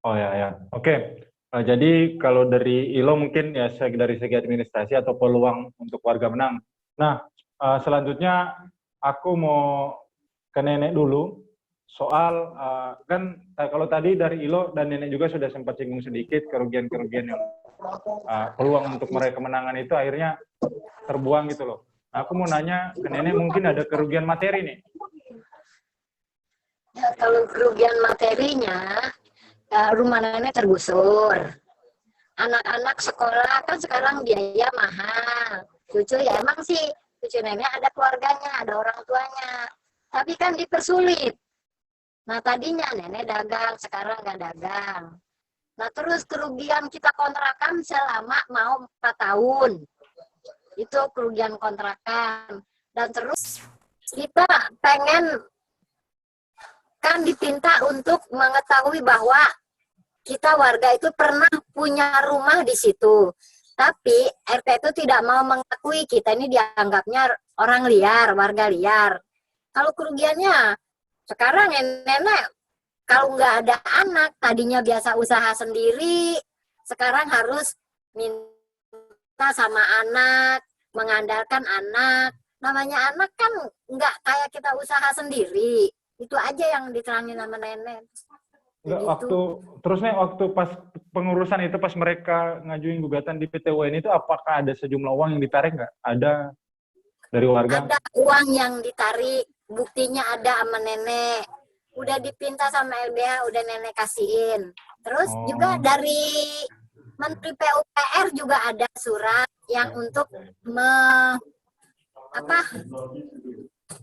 A: Oh ya. Oke. Jadi kalau dari ILO mungkin ya dari segi administrasi atau peluang untuk warga menang. Nah, selanjutnya aku mau ke Nenek dulu. Soal, kan kalau tadi dari ILO dan Nenek juga sudah sempat singgung sedikit kerugian-kerugian yang peluang untuk meraih kemenangan itu akhirnya terbuang gitu loh. Nah, aku mau nanya ke Nenek, mungkin ada kerugian materi nih.
B: Ya, kalau kerugian materinya, rumah nenek tergusur. Anak-anak sekolah kan sekarang biaya mahal. Cucu ya emang sih, cucu nenek ada keluarganya, ada orang tuanya. Tapi kan dipersulit. Nah tadinya nenek dagang, sekarang nggak dagang. Nah terus kerugian kita kontrakan selama mau 4 tahun. Itu kerugian kontrakan. Dan terus kita pengen kan dipinta untuk mengetahui bahwa kita warga itu pernah punya rumah di situ. Tapi RT itu tidak mau mengakui kita ini dianggapnya orang liar, warga liar. Kalau kerugiannya, sekarang nenek kalau nggak ada anak, tadinya biasa usaha sendiri, sekarang harus minta sama anak, mengandalkan anak. Namanya anak kan nggak kayak kita usaha sendiri. Itu aja yang diterangin sama nenek.
A: Enggak, terus nih waktu pas pengurusan itu, pas mereka ngajuin gugatan di PT UN itu, apakah ada sejumlah uang yang ditarik nggak? Ada dari warga?
B: Ada uang yang ditarik, buktinya ada sama nenek. Udah dipinta sama LBH, udah nenek kasihin. Terus juga dari Menteri PUPR juga ada surat yang untuk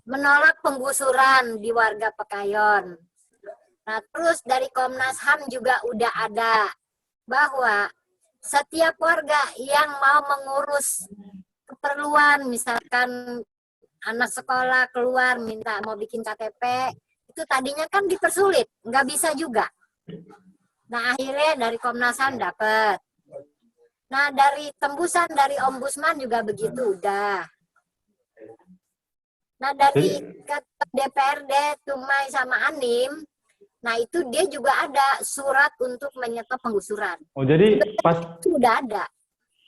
B: menolak penggusuran di warga Pekayon. Nah, terus dari Komnas HAM juga udah ada bahwa setiap warga yang mau mengurus keperluan, misalkan anak sekolah keluar minta mau bikin KTP, itu tadinya kan dipersulit, nggak bisa juga. Nah, akhirnya dari Komnas HAM dapat. Nah, dari tembusan dari Ombudsman juga begitu udah. Nah, dari DPRD, Tumai sama Anim, nah itu dia juga ada surat untuk menyetop penggusuran.
A: Oh, jadi pas
B: sudah ada.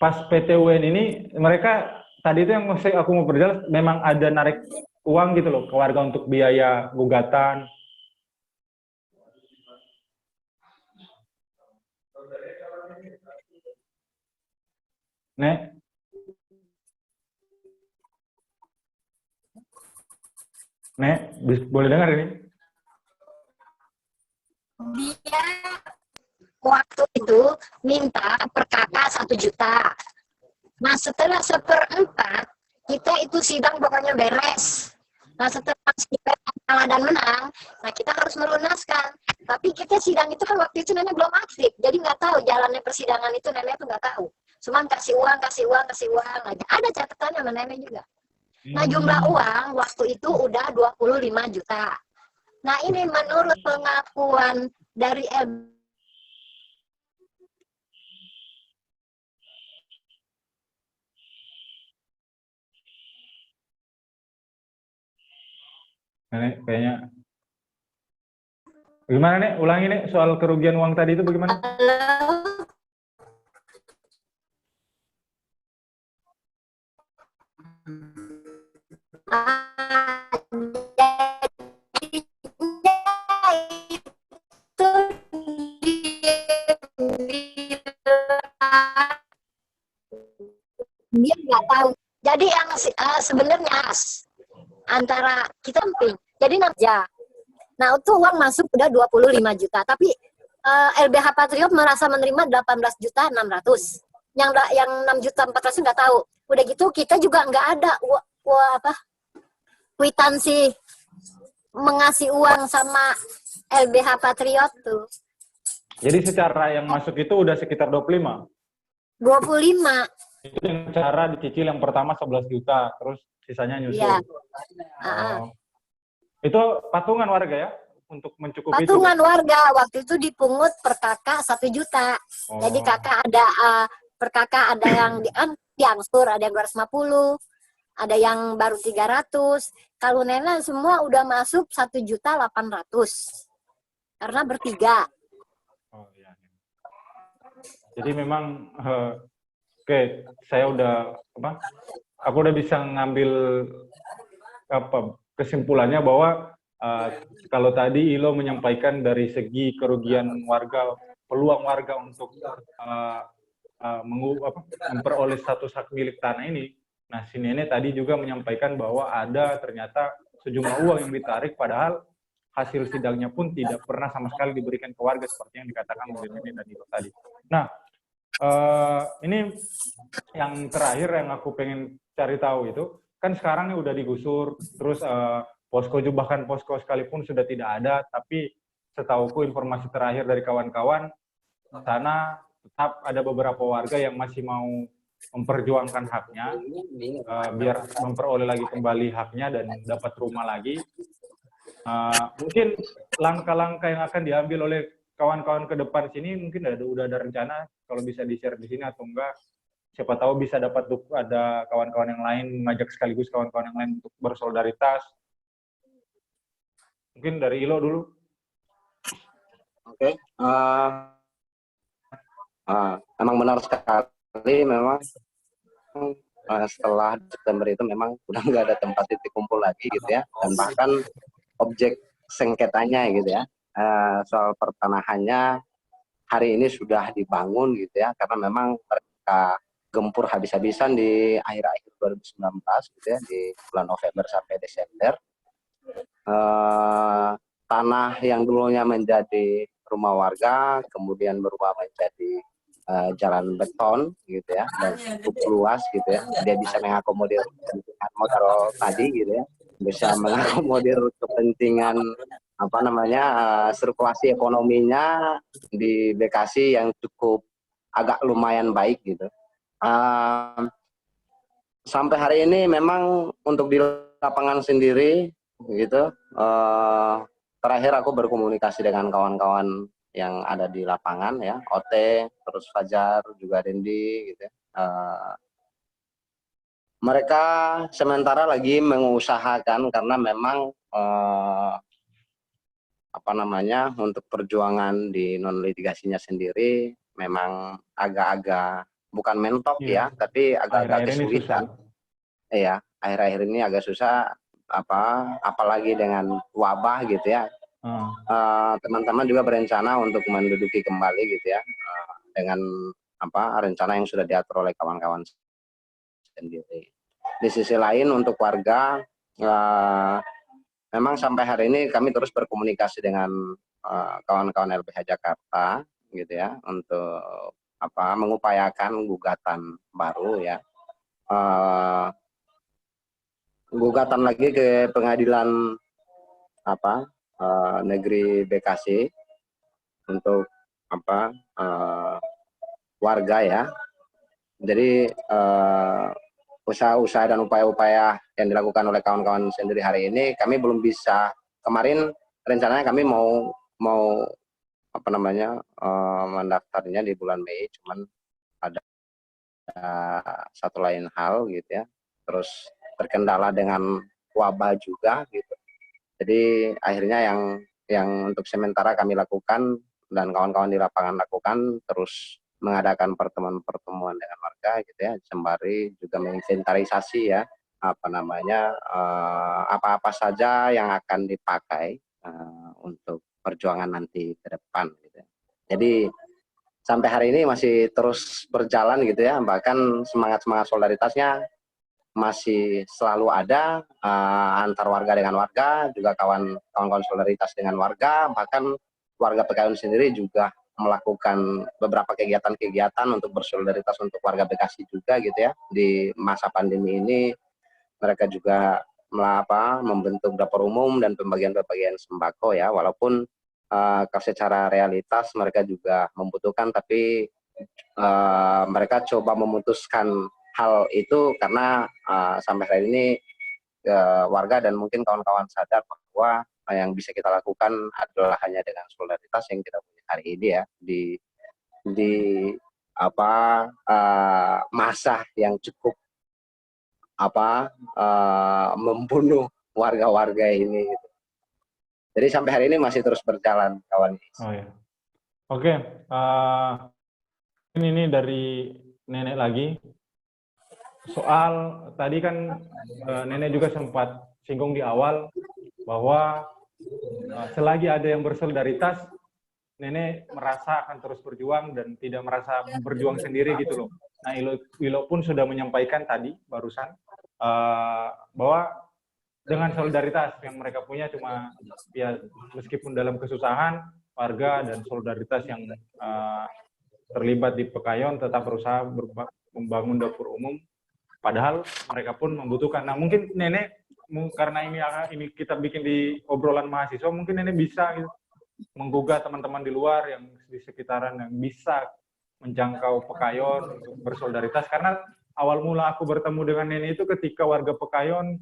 A: Pas PT UN ini, mereka tadi itu yang aku mau perjelas, memang ada narik uang gitu loh ke warga untuk biaya gugatan. Nek? Nek, boleh dengar ini?
B: Dia waktu itu minta per kakak 1 juta. Nah setelah 1/4 kita itu sidang pokoknya beres. Nah setelah sidang kalah dan menang, nah kita harus melunaskan. Tapi kita sidang itu kan waktu itu nenek belum aktif, jadi nggak tahu jalannya persidangan itu, nenek tuh nggak tahu. Cuman kasih uang aja. Ada catatannya sama nenek juga. Nah jumlah uang waktu itu udah 25 juta. Nah ini menurut pengakuan dari
A: Nenek, kayaknya. Gimana, Nek? Ulangi, Nek, soal kerugian uang tadi itu bagaimana?
B: Dia nggak tahu. Jadi yang sebenarnya antara kita penting. Jadi nah itu uang masuk udah 25 juta, tapi LBH Patriot merasa menerima 18.600.000. Yang 6.400.000 nggak tahu. Udah gitu kita juga nggak ada kwitansi mengasih uang sama LBH Patriot tuh.
A: Jadi secara yang masuk itu udah sekitar 25.
B: 25.
A: Itu dengan cara dicicil yang pertama 11 juta, terus sisanya nyusul.
B: Iya.
A: Oh. Itu patungan warga ya untuk mencukupi
B: Patungan
A: itu.
B: warga waktu itu dipungut per kakak 1 juta.
A: Oh.
B: Jadi kakak ada per kakak ada yang diangsur, ada yang 250, ada yang baru 300. Kalau nenek semua udah masuk 1.800.000 karena bertiga.
A: Oh iya. Jadi memang oke, saya udah aku udah bisa ngambil kesimpulannya bahwa kalau tadi Ilo menyampaikan dari segi kerugian warga, peluang warga untuk memperoleh status hak milik tanah ini. Nah, si nenek tadi juga menyampaikan bahwa ada ternyata sejumlah uang yang ditarik, padahal hasil sidangnya pun tidak pernah sama sekali diberikan ke warga seperti yang dikatakan oleh nenek dan Ilo tadi. Nah, ini yang terakhir yang aku pengen cari tahu itu, kan sekarang udah digusur, terus posko bahkan posko sekalipun sudah tidak ada, tapi setauku informasi terakhir dari kawan-kawan, sana tetap ada beberapa warga yang masih mau memperjuangkan haknya, biar memperoleh lagi kembali haknya dan dapat rumah lagi. Mungkin langkah-langkah yang akan diambil oleh kawan-kawan ke depan sini mungkin udah ada rencana, kalau bisa di-share di sini atau enggak, siapa tahu bisa dapat ada kawan-kawan yang lain, mengajak sekaligus kawan-kawan yang lain untuk bersolidaritas. Mungkin dari Ilo dulu.
C: Oke. Memang benar sekali, memang setelah September itu memang udah nggak ada tempat titik kumpul lagi gitu ya, dan bahkan objek sengketanya gitu ya, soal pertanahannya hari ini sudah dibangun gitu ya, karena memang mereka gempur habis-habisan di akhir-akhir 2019 gitu ya, di bulan November sampai Desember. Tanah yang dulunya menjadi rumah warga kemudian berubah menjadi jalan beton gitu ya, dan cukup luas gitu ya, dia bisa mengakomodir kepentingan modal tadi gitu ya, bisa mengakomodir kepentingan sirkulasi ekonominya di Bekasi yang cukup agak lumayan baik gitu. Sampai hari ini memang untuk di lapangan sendiri gitu, terakhir aku berkomunikasi dengan kawan-kawan yang ada di lapangan ya, OT, terus Fajar, juga Dendi gitu ya. Mereka sementara lagi mengusahakan karena memang untuk perjuangan di non litigasinya sendiri memang agak-agak bukan mentok ya, tapi agak-agak kesulitan. Iya, akhir-akhir ini agak susah, apalagi dengan wabah gitu ya. Teman-teman juga berencana untuk menduduki kembali gitu ya, dengan rencana yang sudah diatur oleh kawan-kawan sendiri. Di sisi lain untuk warga, memang sampai hari ini kami terus berkomunikasi dengan kawan-kawan LBH Jakarta gitu ya, untuk mengupayakan gugatan baru ya, gugatan lagi ke pengadilan negeri Bekasi untuk warga ya. Jadi usaha-usaha dan upaya-upaya yang dilakukan oleh kawan-kawan sendiri hari ini kami belum bisa. Kemarin rencananya kami mau mendaftarnya di bulan Mei, cuman ada satu lain hal gitu ya, terus terkendala dengan wabah juga gitu. Jadi akhirnya yang untuk sementara kami lakukan dan kawan-kawan di lapangan lakukan, terus mengadakan pertemuan-pertemuan dengan warga gitu ya, sembari juga menginventarisasi ya apa-apa saja yang akan dipakai untuk perjuangan nanti ke depan gitu ya. Jadi sampai hari ini masih terus berjalan gitu ya, bahkan semangat solidaritasnya masih selalu ada antar warga dengan warga, juga kawan-kawan solidaritas dengan warga, bahkan warga PKUN sendiri juga melakukan beberapa kegiatan-kegiatan untuk bersolidaritas untuk warga Bekasi juga gitu ya. Di masa pandemi ini mereka juga membentuk dapur umum dan pembagian-pembagian sembako ya, walaupun secara realitas mereka juga membutuhkan, tapi mereka coba memutuskan hal itu karena sampai hari ini warga dan mungkin kawan-kawan sadar bahwa yang bisa kita lakukan adalah hanya dengan solidaritas yang kita punya hari ini ya, di masa yang cukup membunuh warga-warga ini. Jadi sampai hari ini masih terus berjalan, kawan.
A: Oh ya. Oke, ini dari Nenek lagi. Soal tadi kan Nenek juga sempat singgung di awal bahwa selagi ada yang bersolidaritas, Nenek merasa akan terus berjuang dan tidak merasa berjuang sendiri gitu loh. Nah, Ilo pun sudah menyampaikan tadi barusan bahwa dengan solidaritas yang mereka punya cuma ya meskipun dalam kesusahan, warga dan solidaritas yang terlibat di Pekayon tetap berusaha membangun dapur umum, padahal mereka pun membutuhkan. Nah, mungkin Nenek karena ini kita bikin di obrolan mahasiswa, mungkin Nenek bisa gitu, menggugah teman-teman di luar yang di sekitaran yang bisa menjangkau Pekayon untuk bersolidaritas. Karena awal mula aku bertemu dengan Nenek itu ketika warga Pekayon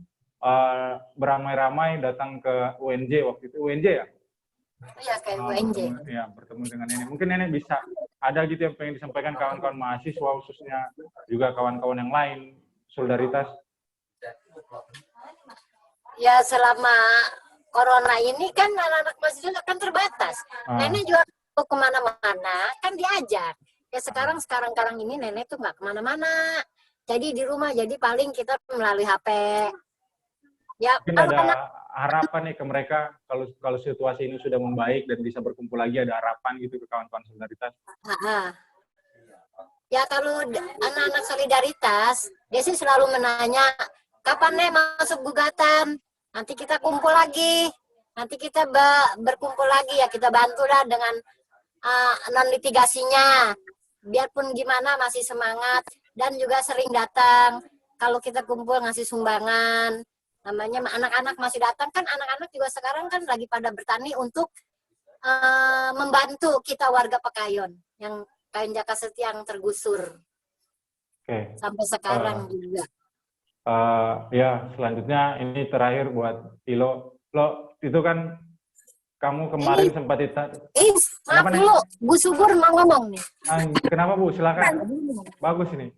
A: beramai-ramai datang ke UNJ waktu itu. UNJ ya?
B: Iya, kayak UNJ.
A: Ya, bertemu dengan Nenek. Mungkin Nenek bisa ada gitu yang pengen disampaikan kawan-kawan mahasiswa, khususnya juga kawan-kawan yang lain, solidaritas.
B: Ya, selama corona ini kan anak-anak mahasiswa kan terbatas. Nenek juga kemana-mana kan diajar. Ya sekarang ini Nenek tuh nggak kemana-mana. Jadi di rumah, jadi paling kita melalui HP. Ya,
A: mungkin ada harapan nih ke mereka kalau situasi ini sudah membaik dan bisa berkumpul lagi, ada harapan gitu ke kawan-kawan solidaritas.
B: Ya kalau anak-anak solidaritas, dia sih selalu menanya, kapan nih masuk gugatan? Nanti kita kumpul lagi, nanti kita berkumpul lagi ya, kita bantulah dengan non litigasinya. Biarpun gimana masih semangat dan juga sering datang. Kalau kita kumpul ngasih sumbangan, namanya anak-anak masih datang kan, anak-anak juga sekarang kan lagi pada bertani untuk membantu kita warga Pekayon yang Kain Jaka Setia yang tergusur.
A: Oke.
B: Sampai sekarang juga.
A: Ya, selanjutnya ini terakhir buat Ilo. Lo itu kan kamu kemarin sempat
B: maaf dulu, Bu Subur mau ngomong nih.
A: Kenapa Bu? Silakan. Bagus ini.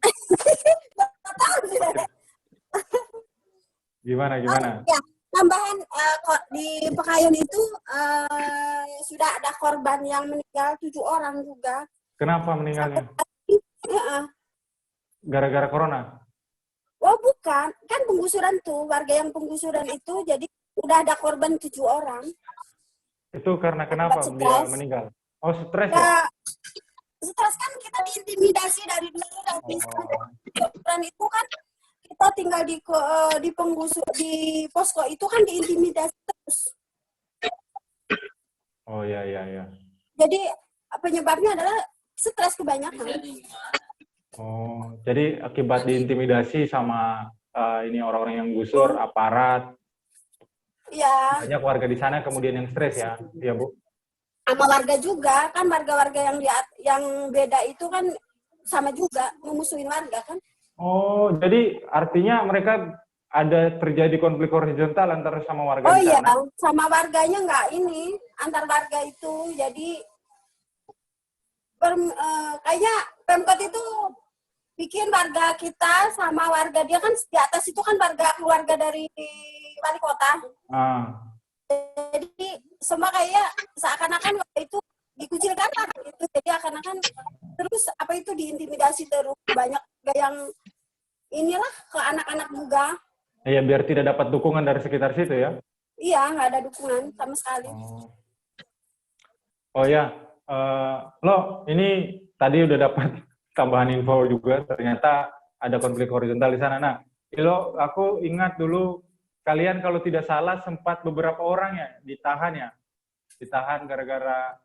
A: Gimana?
D: Ya, tambahan di Pekayon itu sudah ada korban yang meninggal 7 orang juga.
A: Kenapa meninggalnya? Gara-gara corona?
D: Oh bukan, kan penggusuran tuh, warga yang penggusuran itu jadi udah ada korban 7 orang.
A: Itu karena kenapa dia meninggal? Oh, stres ya?
D: Stres kan kita diintimidasi dari dulu, dari penggusuran itu kan kita tinggal di penggusur di posko itu kan diintimidasi terus.
A: Oh ya.
D: Jadi penyebabnya adalah stres kebanyakan.
A: Oh, jadi akibat diintimidasi sama ini orang-orang yang gusur, aparat.
D: Iya.
A: Banyak warga di sana kemudian yang stres ya, ya Bu?
D: Sama warga juga kan, warga-warga yang beda itu kan sama juga memusuhin warga kan.
A: Oh, jadi artinya mereka ada terjadi konflik horizontal antara sama warga
D: di sana? Oh iya, sama warganya nggak ini, antar warga itu. Jadi kayaknya Pemkot itu bikin warga kita sama warga dia kan di atas itu kan keluarga dari wali kota. Jadi semua kayak seakan-akan waktu itu dikucilkan lah gitu. Jadi akan-akan terus diintimidasi terus, banyak yang inilah ke anak-anak juga.
A: Iya, biar tidak dapat dukungan dari sekitar situ ya?
D: Iya, nggak ada dukungan sama sekali.
A: Oh ya, lo ini tadi udah dapat tambahan info juga, ternyata ada konflik horizontal di sana. Nah, lo aku ingat dulu kalian kalau tidak salah sempat beberapa orang ya ditahan gara-gara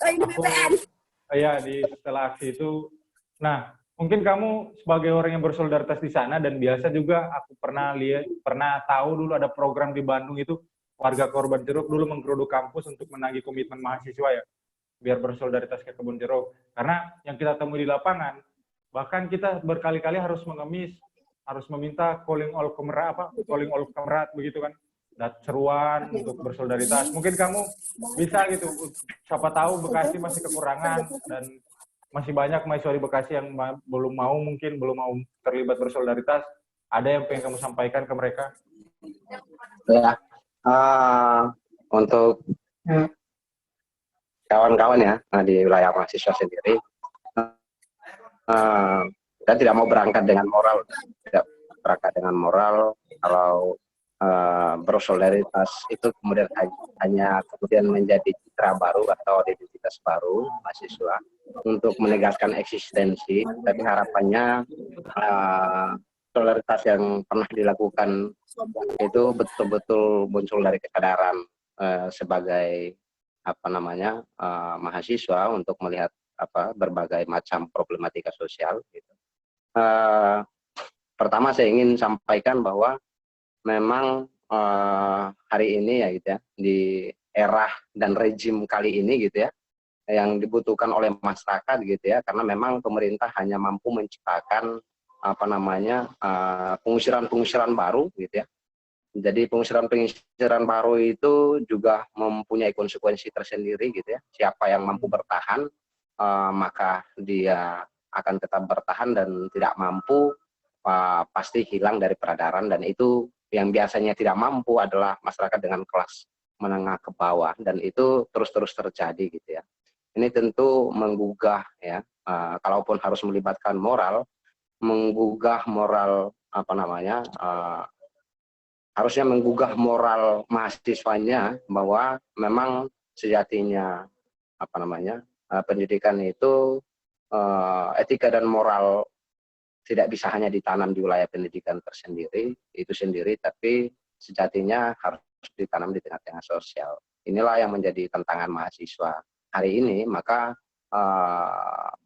D: ini BPN.
A: Iya, setelah aksi itu. Nah, mungkin kamu sebagai orang yang bersolidaritas di sana dan biasa juga aku pernah tahu dulu ada program di Bandung itu warga korban jeruk dulu menggeruduk kampus untuk menagih komitmen mahasiswa ya biar bersolidaritas ke kebun jeruk. Karena yang kita temui di lapangan bahkan kita berkali-kali harus mengemis, harus meminta calling all kemerat begitu kan. Dan seruan untuk bersolidaritas. Mungkin kamu bisa gitu, siapa tahu Bekasi masih kekurangan dan masih banyak mahasiswa di Bekasi yang belum mau terlibat bersolidaritas. Ada yang pengen kamu sampaikan ke mereka?
C: Ya, untuk kawan-kawan ya di wilayah mahasiswa sendiri, kita tidak mau berangkat dengan moral, kalau bersolidaritas itu kemudian hanya menjadi citra baru atau identitas baru mahasiswa untuk menegaskan eksistensi, tapi harapannya solidaritas yang pernah dilakukan itu betul-betul muncul dari kesadaran sebagai mahasiswa untuk melihat berbagai macam problematika sosial gitu. Pertama saya ingin sampaikan bahwa memang hari ini ya gitu ya, di era dan rejim kali ini gitu ya, yang dibutuhkan oleh masyarakat gitu ya, karena memang pemerintah hanya mampu menciptakan pengusiran baru gitu ya. Jadi pengusiran baru itu juga mempunyai konsekuensi tersendiri gitu ya. Siapa yang mampu bertahan maka dia akan tetap bertahan, dan tidak mampu pasti hilang dari peredaran, dan itu yang biasanya tidak mampu adalah masyarakat dengan kelas menengah ke bawah, dan itu terus-terus terjadi gitu ya. Ini tentu menggugah ya, kalaupun harus melibatkan moral, harusnya menggugah moral mahasiswanya bahwa memang sejatinya pendidikan itu etika dan moral tidak bisa hanya ditanam di wilayah pendidikan itu sendiri, tapi sejatinya harus ditanam di tengah-tengah sosial. Inilah yang menjadi tantangan mahasiswa hari ini. Maka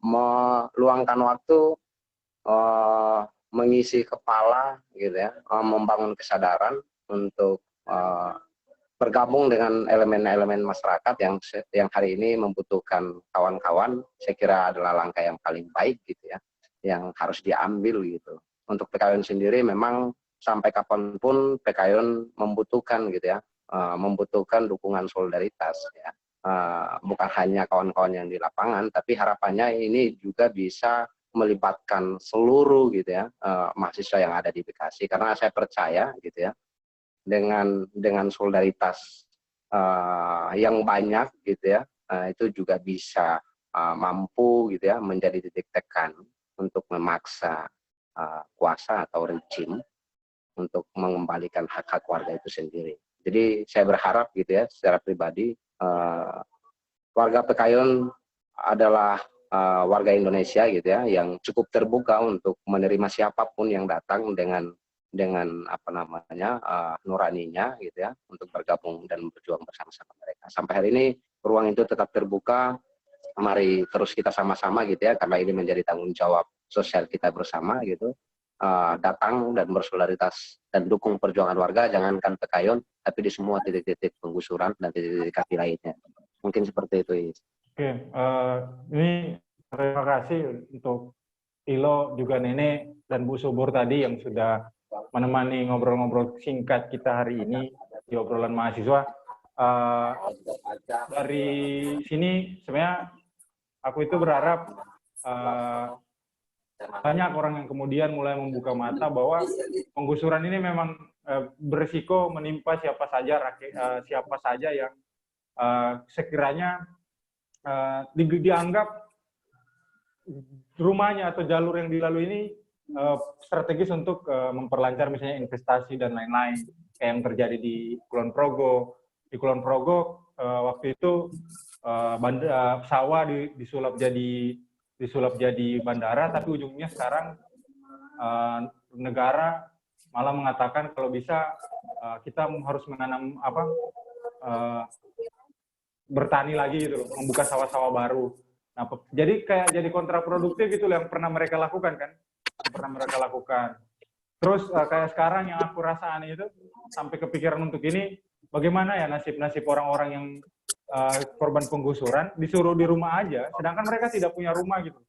C: meluangkan waktu, mengisi kepala, gitu ya, membangun kesadaran untuk bergabung dengan elemen-elemen masyarakat yang hari ini membutuhkan kawan-kawan, saya kira adalah langkah yang paling baik gitu ya, yang harus diambil gitu. Untuk PKN sendiri memang sampai kapanpun PKN membutuhkan gitu ya, membutuhkan dukungan solidaritas ya. Bukan hanya kawan-kawan yang di lapangan, tapi harapannya ini juga bisa melibatkan seluruh gitu ya, mahasiswa yang ada di Bekasi, karena saya percaya gitu ya, dengan solidaritas yang banyak gitu ya, itu juga bisa mampu gitu ya menjadi titik tekan untuk memaksa kuasa atau rejim untuk mengembalikan hak-hak warga itu sendiri. Jadi saya berharap gitu ya, secara pribadi, warga Pekayon adalah warga Indonesia gitu ya, yang cukup terbuka untuk menerima siapapun yang datang dengan nuraninya gitu ya, untuk bergabung dan berjuang bersama-sama mereka. Sampai hari ini ruang itu tetap terbuka. Mari terus kita sama-sama gitu ya, karena ini menjadi tanggung jawab sosial kita bersama gitu, datang dan bersolidaritas dan dukung perjuangan warga, jangankan Pekayon tapi di semua titik-titik penggusuran dan titik-titik kaki lainnya. Mungkin seperti itu.
A: Oke, ini terima kasih untuk Ilo, juga Nenek dan Bu Subur tadi yang sudah menemani ngobrol-ngobrol singkat kita hari ini di obrolan mahasiswa. Dari sini sebenarnya aku itu berharap banyak orang yang kemudian mulai membuka mata bahwa penggusuran ini memang berisiko menimpa siapa saja yang sekiranya dianggap rumahnya atau jalur yang dilalui ini strategis untuk memperlancar misalnya investasi dan lain-lain, kayak yang terjadi di Kulon Progo. Di Kulon Progo waktu itu sawah disulap jadi bandara, tapi ujungnya sekarang negara malah mengatakan kalau bisa kita harus menanam bertani lagi gitu loh, membuka sawah-sawah baru. Nah, jadi kayak jadi kontraproduktif gitu yang pernah mereka lakukan kan, yang pernah mereka lakukan. Terus kayak sekarang yang aku rasa aneh itu sampai kepikiran untuk ini, bagaimana ya nasib orang-orang yang korban penggusuran disuruh di rumah aja, sedangkan mereka tidak punya rumah gitu.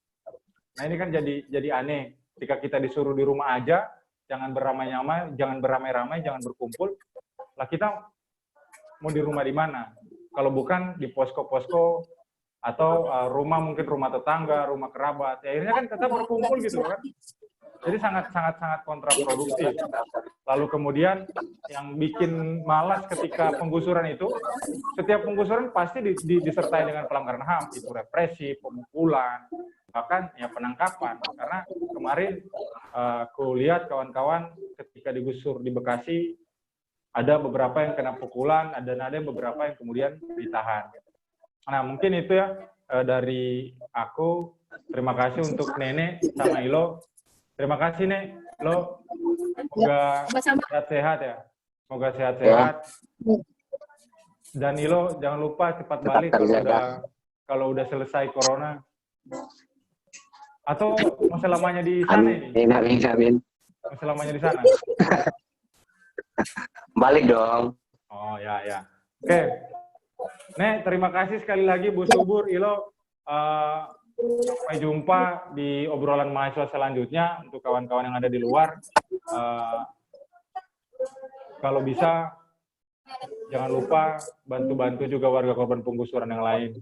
A: Nah ini kan jadi aneh, ketika kita disuruh di rumah aja, jangan beramai-ramai, jangan berkumpul, lah kita mau di rumah di mana? Kalau bukan di posko-posko atau rumah mungkin rumah tetangga, rumah kerabat. Ya, akhirnya kan tetap berkumpul gitu kan. Jadi sangat kontraproduktif. Lalu kemudian yang bikin malas ketika penggusuran itu, setiap penggusuran pasti disertai dengan pelanggaran HAM, itu represi, pemukulan, bahkan ya penangkapan. Karena kemarin aku lihat kawan-kawan ketika digusur di Bekasi, ada beberapa yang kena pukulan, ada beberapa yang kemudian ditahan. Nah mungkin itu ya dari aku. Terima kasih untuk Nenek sama Ilo. Terima kasih Nek, lo semoga sehat-sehat ya. Semoga sehat-sehat. Dan Ilo jangan lupa cepat balik kalau udah selesai corona. Atau masih lamanya di sana ini?
C: Amin.
A: Masih lamanya di sana?
C: Balik dong.
A: Oh ya. Oke. Nek, terima kasih sekali lagi Bu Subur, Ilo. Sampai jumpa di obrolan mahasiswa selanjutnya untuk kawan-kawan yang ada di luar. Kalau bisa, jangan lupa bantu-bantu juga warga korban penggusuran yang lain.